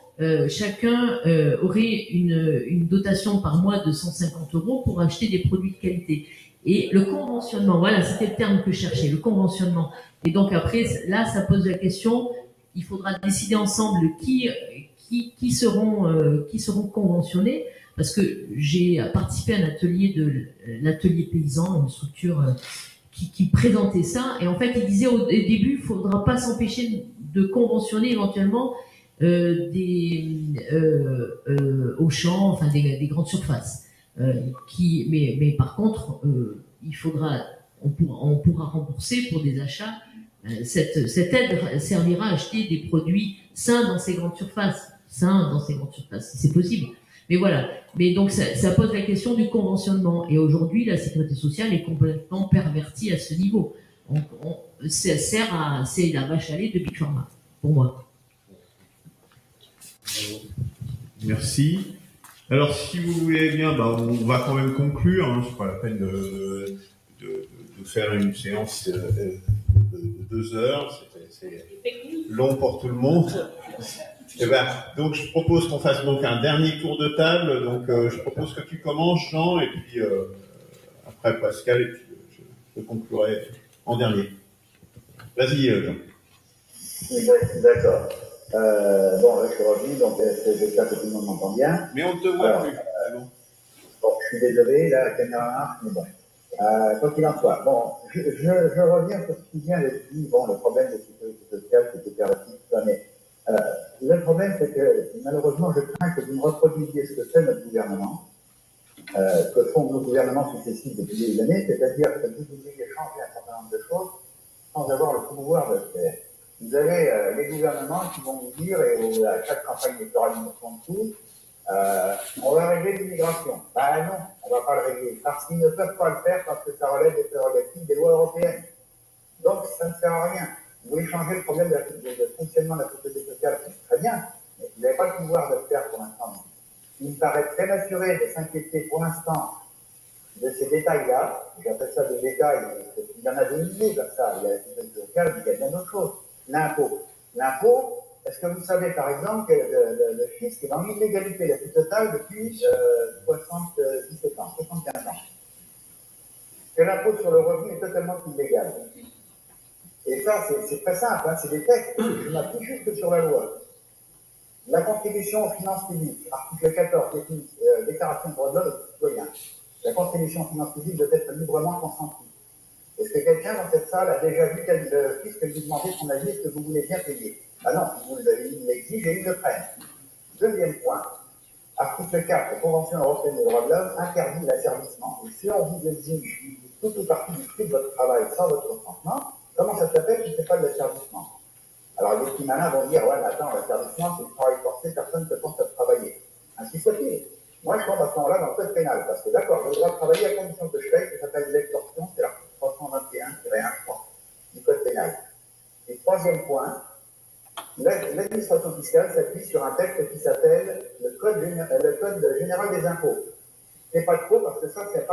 Chacun aurait une dotation par mois de 150 € pour acheter des produits de qualité. Et le conventionnement, voilà, c'était le terme que je cherchais, le conventionnement. Et donc après, là, ça pose la question, il faudra décider ensemble qui seront conventionnés, parce que j'ai participé à un atelier l'atelier paysan, une structure qui présentait ça, et en fait, il disait au début, il ne faudra pas s'empêcher de conventionner éventuellement Auchan, enfin des grandes surfaces, mais par contre, on pourra rembourser pour des achats. Cette aide servira à acheter des produits sains dans ces grandes surfaces, si c'est possible. Mais voilà. Mais donc ça pose la question du conventionnement. Et aujourd'hui, la sécurité sociale est complètement pervertie à ce niveau. C'est la vache à lait de Big Pharma, pour moi. Merci. Alors, si vous voulez bien, on va quand même conclure. Hein, c'est pas la peine de faire une séance de 2 heures. C'est long pour tout le monde. Donc, je propose qu'on fasse donc un dernier tour de table. Donc, je propose que tu commences, Jean, et puis après Pascal, et puis je conclurai en dernier. Vas-y, Jean. D'accord. Bon, là, je suis revenu, donc j'espère que tout le monde m'entend bien. Mais on ne te voit plus. Bon, je suis désolé, là, la caméra marche, mais bon. Quoi qu'il en soit, bon, je reviens sur ce qui vient d'être dit, bon, le problème de sécurité sociale, c'est coopératif, tout ça, mais le problème, c'est que malheureusement, je crains que vous me reproduisiez ce que fait notre gouvernement, que font nos gouvernements successifs depuis des années, c'est-à-dire que vous ayez changé un certain nombre de choses sans avoir le pouvoir de le faire. Vous avez les gouvernements qui vont vous dire, et à chaque campagne électorale, ils nous font tout, on va régler l'immigration. Ben non, on ne va pas le régler, parce qu'ils ne peuvent pas le faire, parce que ça relève des prérogatives des lois européennes. Donc, ça ne sert à rien. Vous voulez changer le problème de fonctionnement de la sécurité sociale, c'est très bien, mais vous n'avez pas le pouvoir de le faire pour l'instant. Il me paraît prématuré de s'inquiéter pour l'instant de ces détails-là. J'appelle ça des détails, il y en a des milliers comme ça. Il y a la sécurité sociale, mais il y a bien d'autres choses. L'impôt. L'impôt, est-ce que vous savez par exemple que le fisc est dans l'illégalité la plus totale depuis 77 ans, 75 ans. Que l'impôt sur le revenu est totalement illégal. Et ça, c'est très simple, hein, c'est des textes. Je m'appuie juste sur la loi. La contribution aux finances publiques, article 14, déclaration des droits de l'homme et des citoyens. La contribution aux finances publiques doit être librement consentie. Est-ce que quelqu'un dans cette salle a déjà vu le fisc lui demander son avis, est-ce que vous voulez bien payer? Ah non, il l'exige et il le prenne. Deuxième point, article 4, la Convention européenne des droits de l'homme interdit l'asservissement. Et si on vous exige toute ou partie du prix de votre travail sans votre consentement, comment ça s'appelle si ce n'est pas de l'asservissement? Alors les petits malins vont dire, ouais, mais attends, l'asservissement, c'est le travail forcé, personne ne se pense à travailler. Ainsi soit-il. Moi, je tombe à ce moment-là dans le code pénal, parce que d'accord, j'ai le droit de travailler à condition que je paye, ça s'appelle l'extorsion, c'est l'article 321-1 du code pénal. Et troisième point, l'administration fiscale s'appuie sur un texte qui s'appelle le code général des impôts. C'est pas trop parce que ça, c'est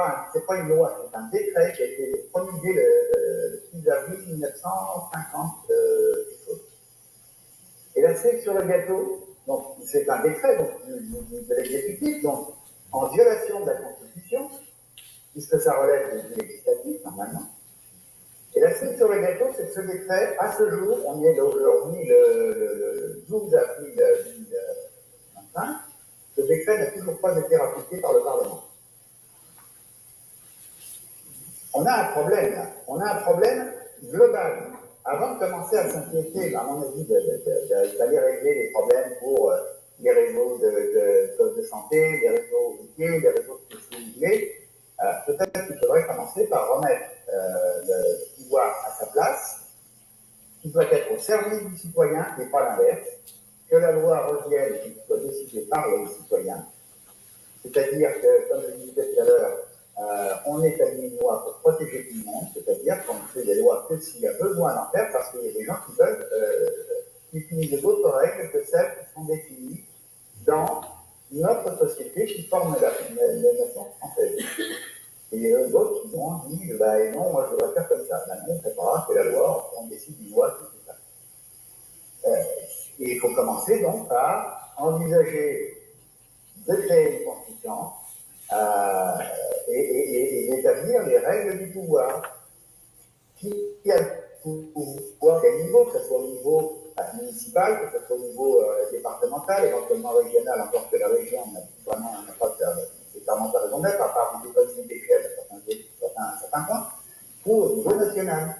pas une loi, c'est un décret qui a été promulgué le 6 avril 1950. Et la cerise sur le gâteau, donc c'est un décret donc, de l'exécutif, donc en violation de la Constitution, puisque ça relève du législatif normalement. Et la cerise sur le gâteau, c'est que ce décret, à ce jour, on y est aujourd'hui le 12 avril 2025, ce décret n'a toujours pas été ratifié par le Parlement. On a un problème, là. On a un problème global. Avant de commencer à s'inquiéter, à mon avis, d'aller régler les problèmes pour les réseaux de santé, les réseaux routiers, les réseaux de possibilités, peut-être qu'il faudrait commencer par remettre le pouvoir à sa place, qui doit être au service du citoyen et pas l'inverse, que la loi revienne et qu'il soit décidé par les citoyens. C'est-à-dire que, comme je disais tout à l'heure, on établit une loi pour protéger tout le monde, c'est-à-dire qu'on fait des lois que s'il y a besoin d'en faire, parce qu'il y a des gens qui veulent utiliser d'autres règles que celles qui sont définies dans notre société qui forme la nation française. Et les autres qui ont dit, bah, non, moi je voudrais faire comme ça. Ben non, c'est pas grave, c'est la loi, on décide une loi, tout ça. Et il faut commencer donc à envisager de créer une constitution et d'établir les règles du pouvoir. Qui a le pouvoir, quel niveau, que ce soit au niveau municipal, que ce soit au niveau départemental, éventuellement régional, encore que la région n'a pas nécessairement sa raison d'être, à part une économie d'échelle à certains points, ou au niveau national.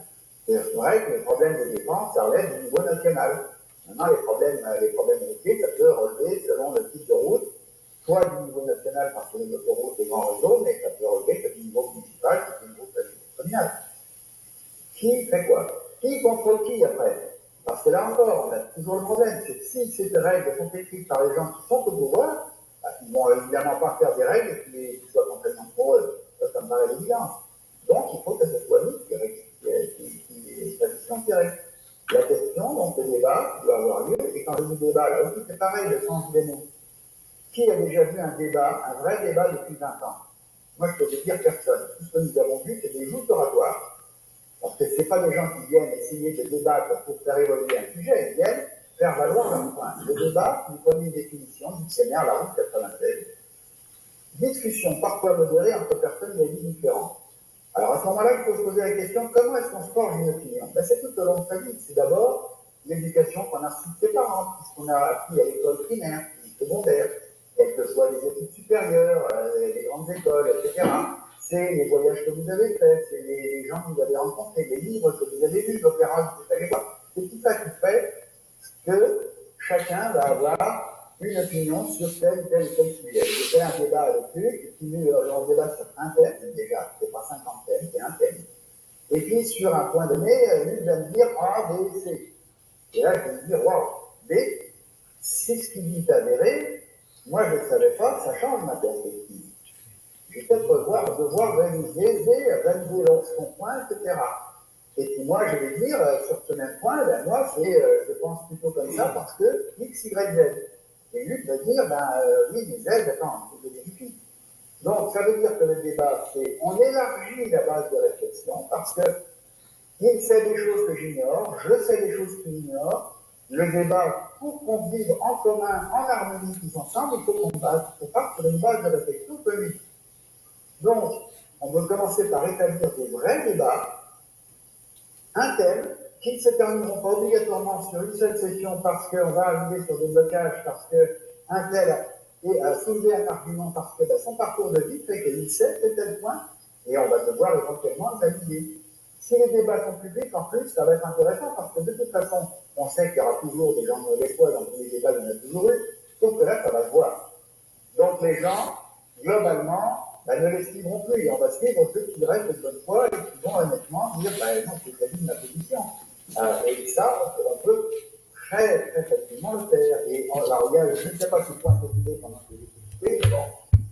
C'est vrai que les problèmes de défense, ça relève du niveau national. Maintenant, les problèmes routiers, ça peut relever selon le type de route, soit du niveau national parce que les autoroutes, les grands réseaux, mais ça peut relever que du niveau municipal, que du niveau communal. Qui fait quoi? Qui contrôle qui après? Parce que là encore, on a toujours le problème, c'est que si ces règles sont écrites par les gens qui sont au pouvoir, ils ne vont évidemment pas faire des règles qui soient complètement pour eux. Ça me paraît l'évidence. Donc il faut que ce soit nous qui établissions ces règles. La question, donc le débat doit avoir lieu, et quand je dis débat, là aussi c'est pareil, le sens des mots. Qui a déjà vu un débat, un vrai débat depuis 20 ans? Moi je peux vous dire personne. Tout ce que nous avons vu, c'est des joutes oratoires. Parce que ce n'est pas des gens qui viennent essayer de débattre pour faire évoluer un sujet, ils viennent faire valoir leur point. Le débat, une première définition, dictionnaire, la route 96. Discussion parfois modérée entre personnes d'avis différents. Alors à ce moment-là, il faut se poser la question, comment est-ce qu'on se forge une opinion? Ben, c'est tout au long de sa vie. C'est d'abord l'éducation qu'on a reçue de ses parents, puisqu'on a appris à l'école primaire, puis secondaire, quelles que soient les études supérieures, les grandes écoles, etc. C'est les voyages que vous avez faits, c'est les gens que vous avez rencontrés, les livres que vous avez lus, l'opéra que vous avez voir. C'est tout ça qui fait que chacun va avoir une opinion sur tel ou tel sujet. Je fais un débat avec eux, et puis on débat sur un thème, déjà, c'est pas 50 thèmes, c'est un thème. Et puis sur un point donné, lui va me dire A, B, C. Et là, je vais me dire, waouh, B, si ce qu'il dit est avéré, moi je ne savais pas, ça change ma perspective. Je vais peut-être devoir valider son point, etc. Et puis moi, je vais dire, sur ce même point, ben moi, je pense plutôt comme ça parce que X, Y, Z. Et lui va dire, oui, mais Z, attends, il faut vérifier. Donc, ça veut dire que le débat, c'est, on élargit la base de réflexion parce que il sait des choses que j'ignore, je sais des choses qu'il ignore. Le débat, pour qu'on vive en commun, en harmonie, tous ensemble, il faut qu'on parte sur une base de réflexion commune. Donc, on veut commencer par établir des vrais débats, un thème, qui ne se termineront pas obligatoirement sur une seule session parce qu'on va arriver sur des blocages, parce qu'un tel a soulevé un argument, parce que son parcours de vie fait qu'il sait tel point, et on va devoir éventuellement le valider. Si les débats sont publics, en plus, ça va être intéressant, parce que de toute façon, on sait qu'il y aura toujours des gens de mauvaise foi dans tous les débats, il y en a toujours eu, sauf que là, ça va se voir. Donc les gens, globalement, ne les suivront plus, et on va suivre ceux qui restent de bonne foi et qui vont honnêtement dire non, c'est la vie de ma position. Et ça, on peut très, très facilement le faire. Et alors, je ne sais pas si point précisé pendant que j'ai expliqué, mais bon,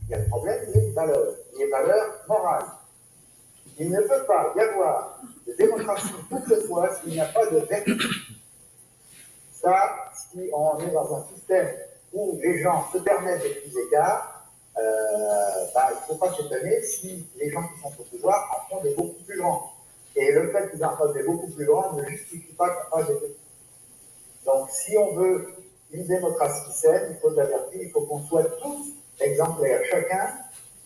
il y a le problème des valeurs morales. Il ne peut pas y avoir de démocratie toutefois s'il n'y a pas de vertu. Ça, si on est dans un système où les gens se permettent des petits écarts, il ne faut pas s'étonner si les gens qui sont au pouvoir en font des beaucoup plus grands. Et le fait qu'ils en fassent des beaucoup plus grands ne justifie pas qu'on fasse des petits. Donc, si on veut une démocratie saine, il faut de la vertu, il faut qu'on soit tous exemplaires. Chacun,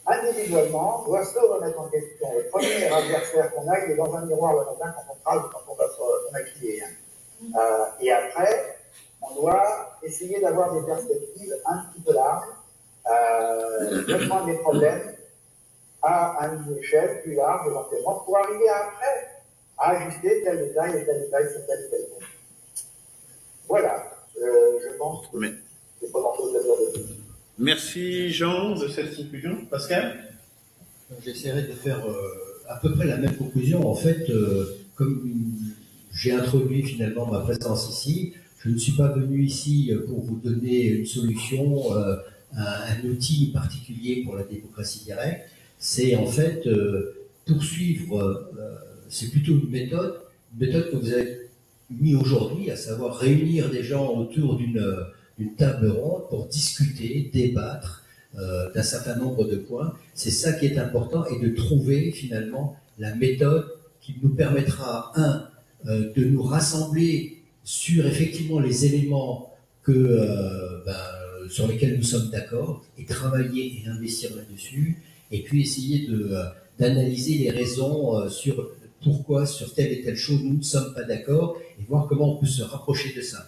individuellement, doit se remettre en question. Le premier adversaire qu'on a, il est dans un miroir le matin quand on travaille, quand on va se maquiller. Et après, on doit essayer d'avoir des perspectives un petit peu larges, de prendre des problèmes à une échelle plus large éventuellement pour arriver après à ajuster tel détail et tel détail sur tel détail. Voilà, je pense que c'est pas grand-chose à dire de plus. Merci Jean de cette conclusion. Pascal? J'essaierai de faire à peu près la même conclusion. En fait, comme j'ai introduit finalement ma présence ici, je ne suis pas venu ici pour vous donner une solution, un outil particulier pour la démocratie directe. C'est en fait poursuivre, c'est plutôt une méthode que vous avez mis aujourd'hui, à savoir réunir des gens autour d'une table ronde pour discuter, débattre d'un certain nombre de points. C'est ça qui est important, et de trouver finalement la méthode qui nous permettra, de nous rassembler sur effectivement les éléments sur lesquels nous sommes d'accord, et travailler et investir là-dessus, et puis essayer d'analyser les raisons sur pourquoi sur telle et telle chose nous ne sommes pas d'accord, et voir comment on peut se rapprocher de ça.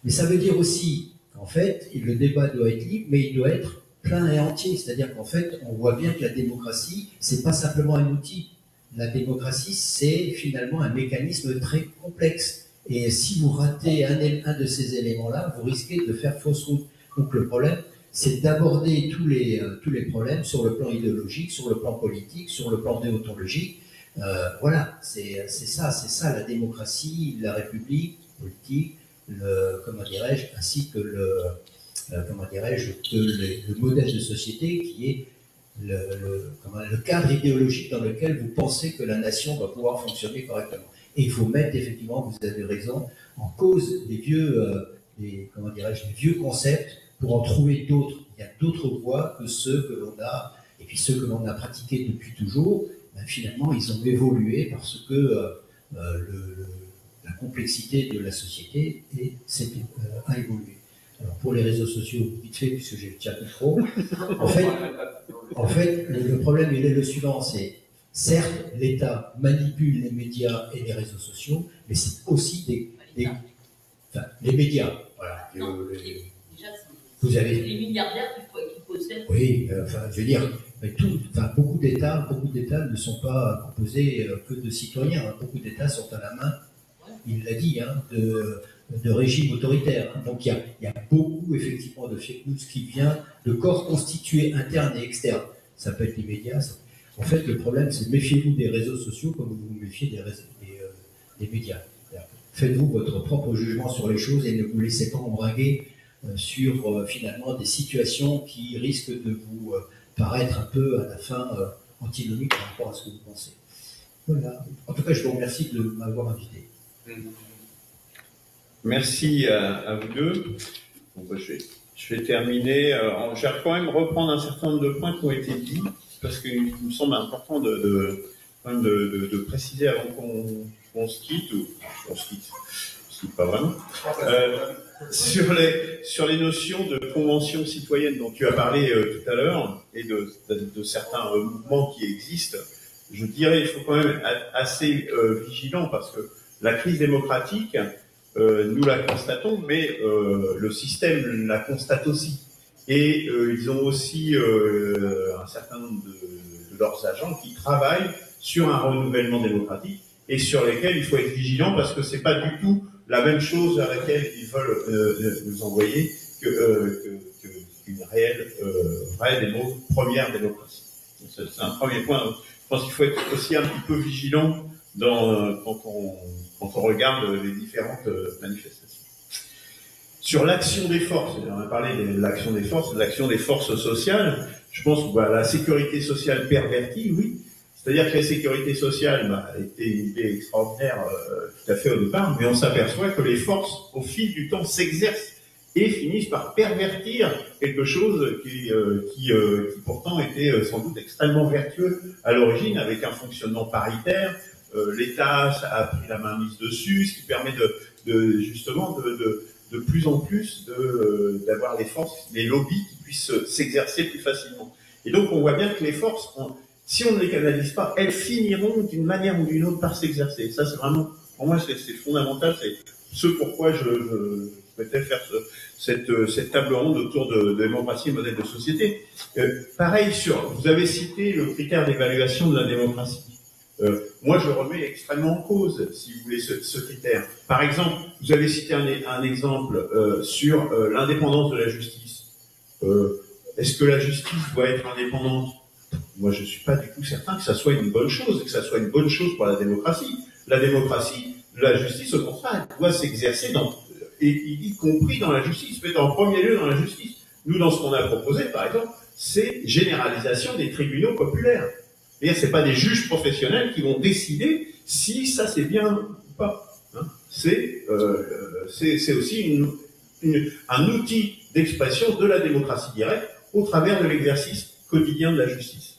Mais ça veut dire aussi qu'en fait, le débat doit être libre, mais il doit être plein et entier. C'est-à-dire qu'en fait, on voit bien que la démocratie, c'est pas simplement un outil. La démocratie, c'est finalement un mécanisme très complexe. Et si vous ratez un de ces éléments-là, vous risquez de faire fausse route. Donc le problème, c'est d'aborder tous les problèmes sur le plan idéologique, sur le plan politique, sur le plan déontologique. Voilà, c'est ça la démocratie, la République politique, comment dirais-je, ainsi que le modèle de société qui est le cadre idéologique dans lequel vous pensez que la nation va pouvoir fonctionner correctement. Et il faut mettre, effectivement, vous avez raison, en cause les vieux concepts pour en trouver d'autres. Il y a d'autres voies que ceux que l'on a, et puis ceux que l'on a pratiqués depuis toujours, finalement, ils ont évolué parce que la complexité de la société a évolué. Alors, pour les réseaux sociaux, vite fait, puisque j'ai le chat micro, en fait, le problème, il est le suivant, c'est certes, l'État manipule les médias et les réseaux sociaux, mais c'est aussi les médias. Voilà. Vous avez les milliardaires qui possèdent. Oui, je veux dire, beaucoup d'États ne sont pas composés que de citoyens. Beaucoup d'États sont à la main, il l'a dit, de régimes autoritaires. Donc il y a beaucoup, effectivement, de fake news qui vient de corps constitués internes et externes. Ça peut être les médias. En fait, le problème, c'est méfiez-vous des réseaux sociaux comme vous vous méfiez des médias. Faites-vous votre propre jugement sur les choses et ne vous laissez pas embringuer sur finalement des situations qui risquent de vous paraître un peu à la fin antinomiques par rapport à ce que vous pensez. Voilà. En tout cas, je vous remercie de m'avoir invité. Merci à vous deux. Bon, je vais terminer. Je vais quand même reprendre un certain nombre de points qui ont été dits, parce qu'il me semble important de préciser avant qu'on se quitte, ou on se quitte pas vraiment, sur les notions de convention citoyenne dont tu as parlé tout à l'heure, et de certains mouvements qui existent. Je dirais qu'il faut quand même être assez vigilant, parce que la crise démocratique, nous la constatons, mais le système la constate aussi. Et ils ont aussi un certain nombre de leurs agents qui travaillent sur un renouvellement démocratique et sur lesquels il faut être vigilant, parce que c'est pas du tout la même chose à laquelle ils veulent nous envoyer qu'une réelle, vraie première démocratie. C'est un premier point. Je pense qu'il faut être aussi un petit peu vigilant quand on regarde les différentes manifestations. Sur l'action des forces, on a parlé de l'action des forces sociales, je pense que la sécurité sociale pervertie, oui. C'est-à-dire que la sécurité sociale a été une idée extraordinaire tout à fait au départ, mais on s'aperçoit que les forces, au fil du temps, s'exercent et finissent par pervertir quelque chose qui pourtant était sans doute extrêmement vertueux à l'origine, avec un fonctionnement paritaire. L'État a pris la main mise dessus, ce qui permet justement de plus en plus d'avoir les forces, les lobbies qui puissent s'exercer plus facilement. Et donc on voit bien que les forces, si on ne les canalise pas, elles finiront d'une manière ou d'une autre par s'exercer. Ça, c'est vraiment, pour moi, c'est fondamental. C'est ce pourquoi souhaitait faire cette table ronde autour de démocratie et modèle de société. Pareil, vous avez cité le critère d'évaluation de la démocratie. Moi, je remets extrêmement en cause, si vous voulez, ce critère. Par exemple, vous avez cité un exemple sur l'indépendance de la justice. Est-ce que la justice doit être indépendante? Moi, je ne suis pas du tout certain que ça soit une bonne chose, et que ça soit une bonne chose pour la démocratie. La démocratie, la justice, au contraire, elle doit s'exercer y compris dans la justice, mais en premier lieu dans la justice. Nous, dans ce qu'on a proposé, par exemple, c'est généralisation des tribunaux populaires. C'est-à-dire, c'est pas des juges professionnels qui vont décider si ça c'est bien ou pas. Hein. C'est aussi un outil d'expression de la démocratie directe au travers de l'exercice quotidien de la justice.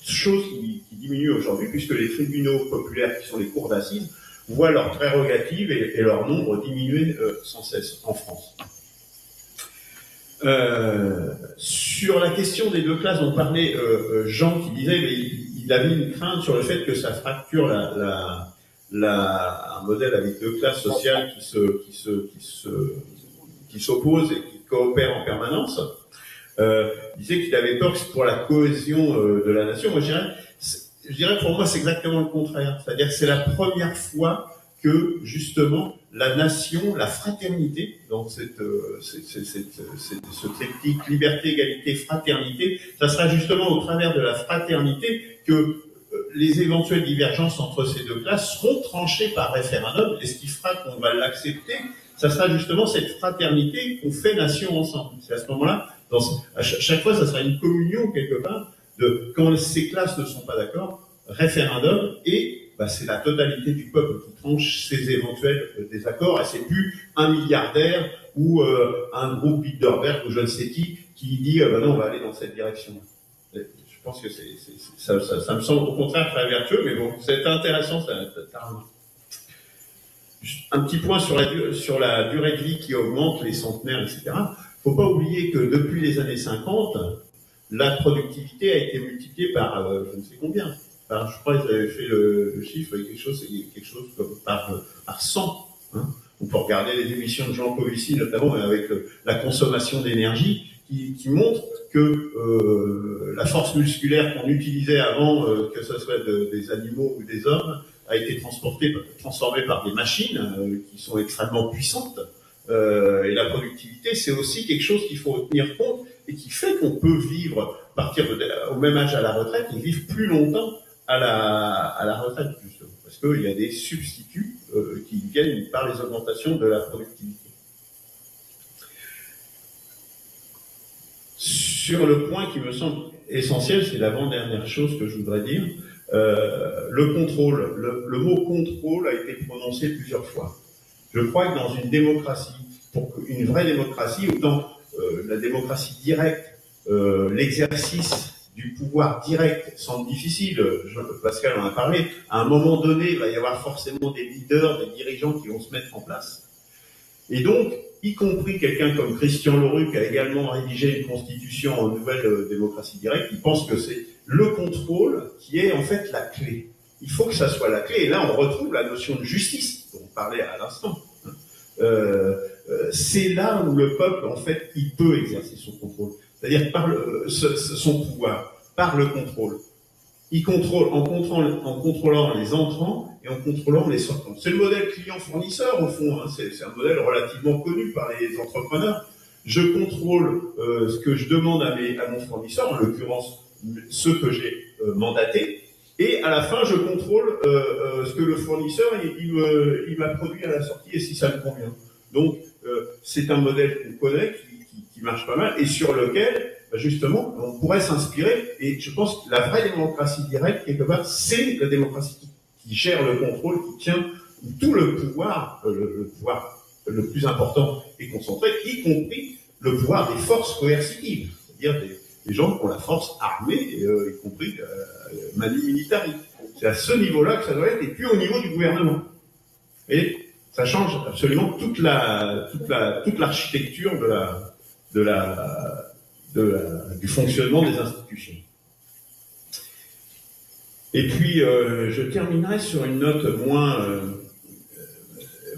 Chose qui diminue aujourd'hui, puisque les tribunaux populaires, qui sont les cours d'assises, voient leurs prérogatives et leur nombre diminuer sans cesse en France. Sur la question des deux classes dont parlait Jean, qui disait il avait une crainte sur le fait que ça fracture un modèle avec deux classes sociales qui s'opposent et qui coopèrent en permanence. Il disait qu'il avait peur que c'est pour la cohésion de la nation. Moi, je dirais pour moi c'est exactement le contraire. C'est-à-dire que c'est la première fois que justement la nation, la fraternité, donc ce triptyque liberté, égalité, fraternité, ça sera justement au travers de la fraternité que les éventuelles divergences entre ces deux classes seront tranchées par référendum, et ce qui fera qu'on va l'accepter, ça sera justement cette fraternité qu'on fait nation ensemble. C'est à ce moment-là, à chaque fois, ça sera une communion quelque part de quand ces classes ne sont pas d'accord, référendum, et c'est la totalité du peuple qui tranche ces éventuels désaccords, et c'est plus un milliardaire ou un groupe Bilderberg ou je ne sais qui dit non, on va aller dans cette direction. Je pense que ça me semble au contraire très vertueux, mais bon, c'est intéressant, ça. Un petit point sur la durée de vie qui augmente, les centenaires, etc. Faut pas oublier que depuis les années 50, la productivité a été multipliée par je ne sais combien. Je crois qu'ils avaient fait le chiffre, quelque chose comme par 100. Hein. On peut regarder les émissions de Jean Covici, notamment avec la consommation d'énergie, qui montre que la force musculaire qu'on utilisait avant, que ce soit des animaux ou des hommes, a été transformée par des machines qui sont extrêmement puissantes. Et la productivité, c'est aussi quelque chose qu'il faut tenir compte et qui fait qu'on peut vivre, partir au même âge à la retraite et vivre plus longtemps à la retraite, justement, parce qu'il y a des substituts qui viennent par les augmentations de la productivité. Sur le point qui me semble essentiel, c'est l'avant-dernière chose que je voudrais dire, le contrôle. Le mot contrôle a été prononcé plusieurs fois. Je crois que dans une démocratie, pour une vraie démocratie, autant la démocratie directe, l'exercice du pouvoir direct semble difficile, Pascal en a parlé, à un moment donné, il va y avoir forcément des leaders, des dirigeants qui vont se mettre en place. Et donc, y compris quelqu'un comme Christian Leroux, qui a également rédigé une constitution en nouvelle démocratie directe, il pense que c'est le contrôle qui est en fait la clé. Il faut que ça soit la clé. Et là, on retrouve la notion de justice, dont on parlait à l'instant. C'est là où le peuple, en fait, il peut exercer son contrôle. C'est-à-dire par son pouvoir, par le contrôle. Il contrôle en contrôlant les entrants et en contrôlant les sortants. C'est le modèle client-fournisseur, au fond. Hein. C'est un modèle relativement connu par les entrepreneurs. Je contrôle ce que je demande à mon fournisseur, en l'occurrence ceux que j'ai mandatés, et à la fin, je contrôle ce que le fournisseur il m'a produit à la sortie et si ça me convient. Donc, c'est un modèle qu'on connaît, qui marche pas mal, et sur lequel, justement, on pourrait s'inspirer, et je pense que la vraie démocratie directe, quelque part, c'est la démocratie qui gère le contrôle, qui tient tout le pouvoir, le pouvoir le plus important est concentré, y compris le pouvoir des forces coercitives, c'est-à-dire des gens qui ont la force armée, y compris manu militari. C'est à ce niveau-là que ça doit être, et puis au niveau du gouvernement. Et ça change absolument toute l'architecture du fonctionnement des institutions. Et puis, je terminerai sur une note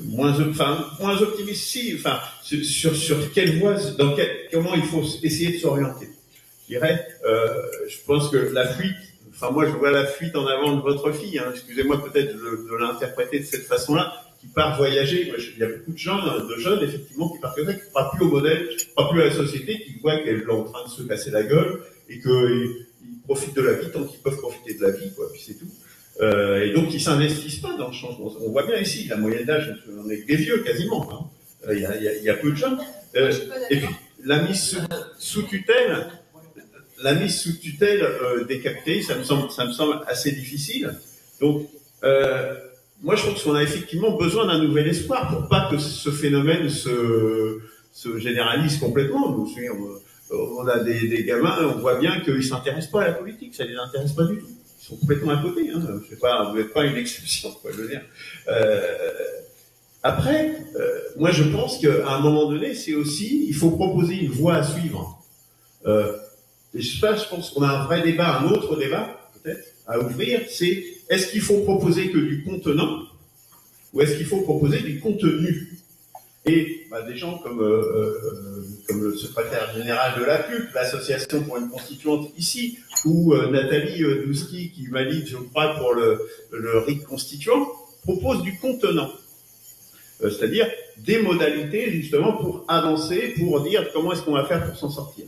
moins optimiste, si, enfin, sur quelle voie, comment il faut essayer de s'orienter. Je dirais, je pense que la fuite, enfin moi je vois la fuite en avant de votre fille, hein, excusez-moi peut-être de l'interpréter de cette façon-là, qui part voyager. Moi, il y a beaucoup de jeunes effectivement qui partent comme ça, qui ne croient plus au modèle, qui ne croient plus à la société, qui voient qu'elle est en train de se casser la gueule et qu'ils profitent de la vie tant qu'ils peuvent profiter de la vie, quoi, puis c'est tout. Et donc ils s'investissent pas dans le changement. On voit bien ici, la moyenne d'âge, on est que des vieux quasiment. Hein. Il y a peu de jeunes. Et puis la mise sous tutelle. La mise sous tutelle des captés, ça me semble assez difficile. Donc, moi, je pense qu'on a effectivement besoin d'un nouvel espoir pour pas que ce phénomène se généralise complètement. Nous, on a des gamins, on voit bien qu'ils s'intéressent pas à la politique, ça les intéresse pas du tout. Ils sont complètement à côté. Hein. Vous n'êtes pas une exception, quoi, je veux dire. Après, moi, je pense qu'à un moment donné, c'est aussi, il faut proposer une voie à suivre. Et je pense qu'on a un vrai débat, un autre débat, peut-être, à ouvrir, c'est est-ce qu'il faut proposer que du contenant ou est-ce qu'il faut proposer du contenu? Et des gens comme le secrétaire général de l'APUC, l'Association pour une constituante ici, ou Nathalie Douski, qui valide, je crois, pour le RIC constituant, proposent du contenant. C'est-à-dire des modalités, justement, pour avancer, pour dire comment est-ce qu'on va faire pour s'en sortir.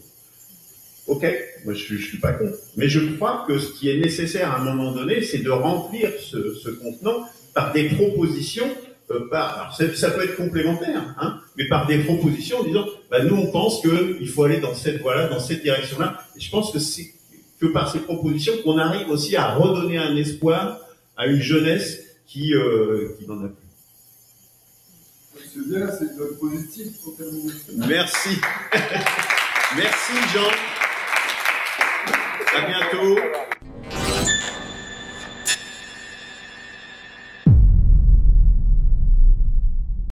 Ok, moi je suis pas contre, mais je crois que ce qui est nécessaire à un moment donné, c'est de remplir ce contenant par des propositions, alors ça peut être complémentaire, hein, mais par des propositions en disant, nous on pense qu'il faut aller dans cette voie-là, dans cette direction-là, et je pense que c'est que par ces propositions qu'on arrive aussi à redonner un espoir à une jeunesse qui n'en a plus. C'est bien, c'est une note positive pour terminer. Merci. Merci Jean. À bientôt.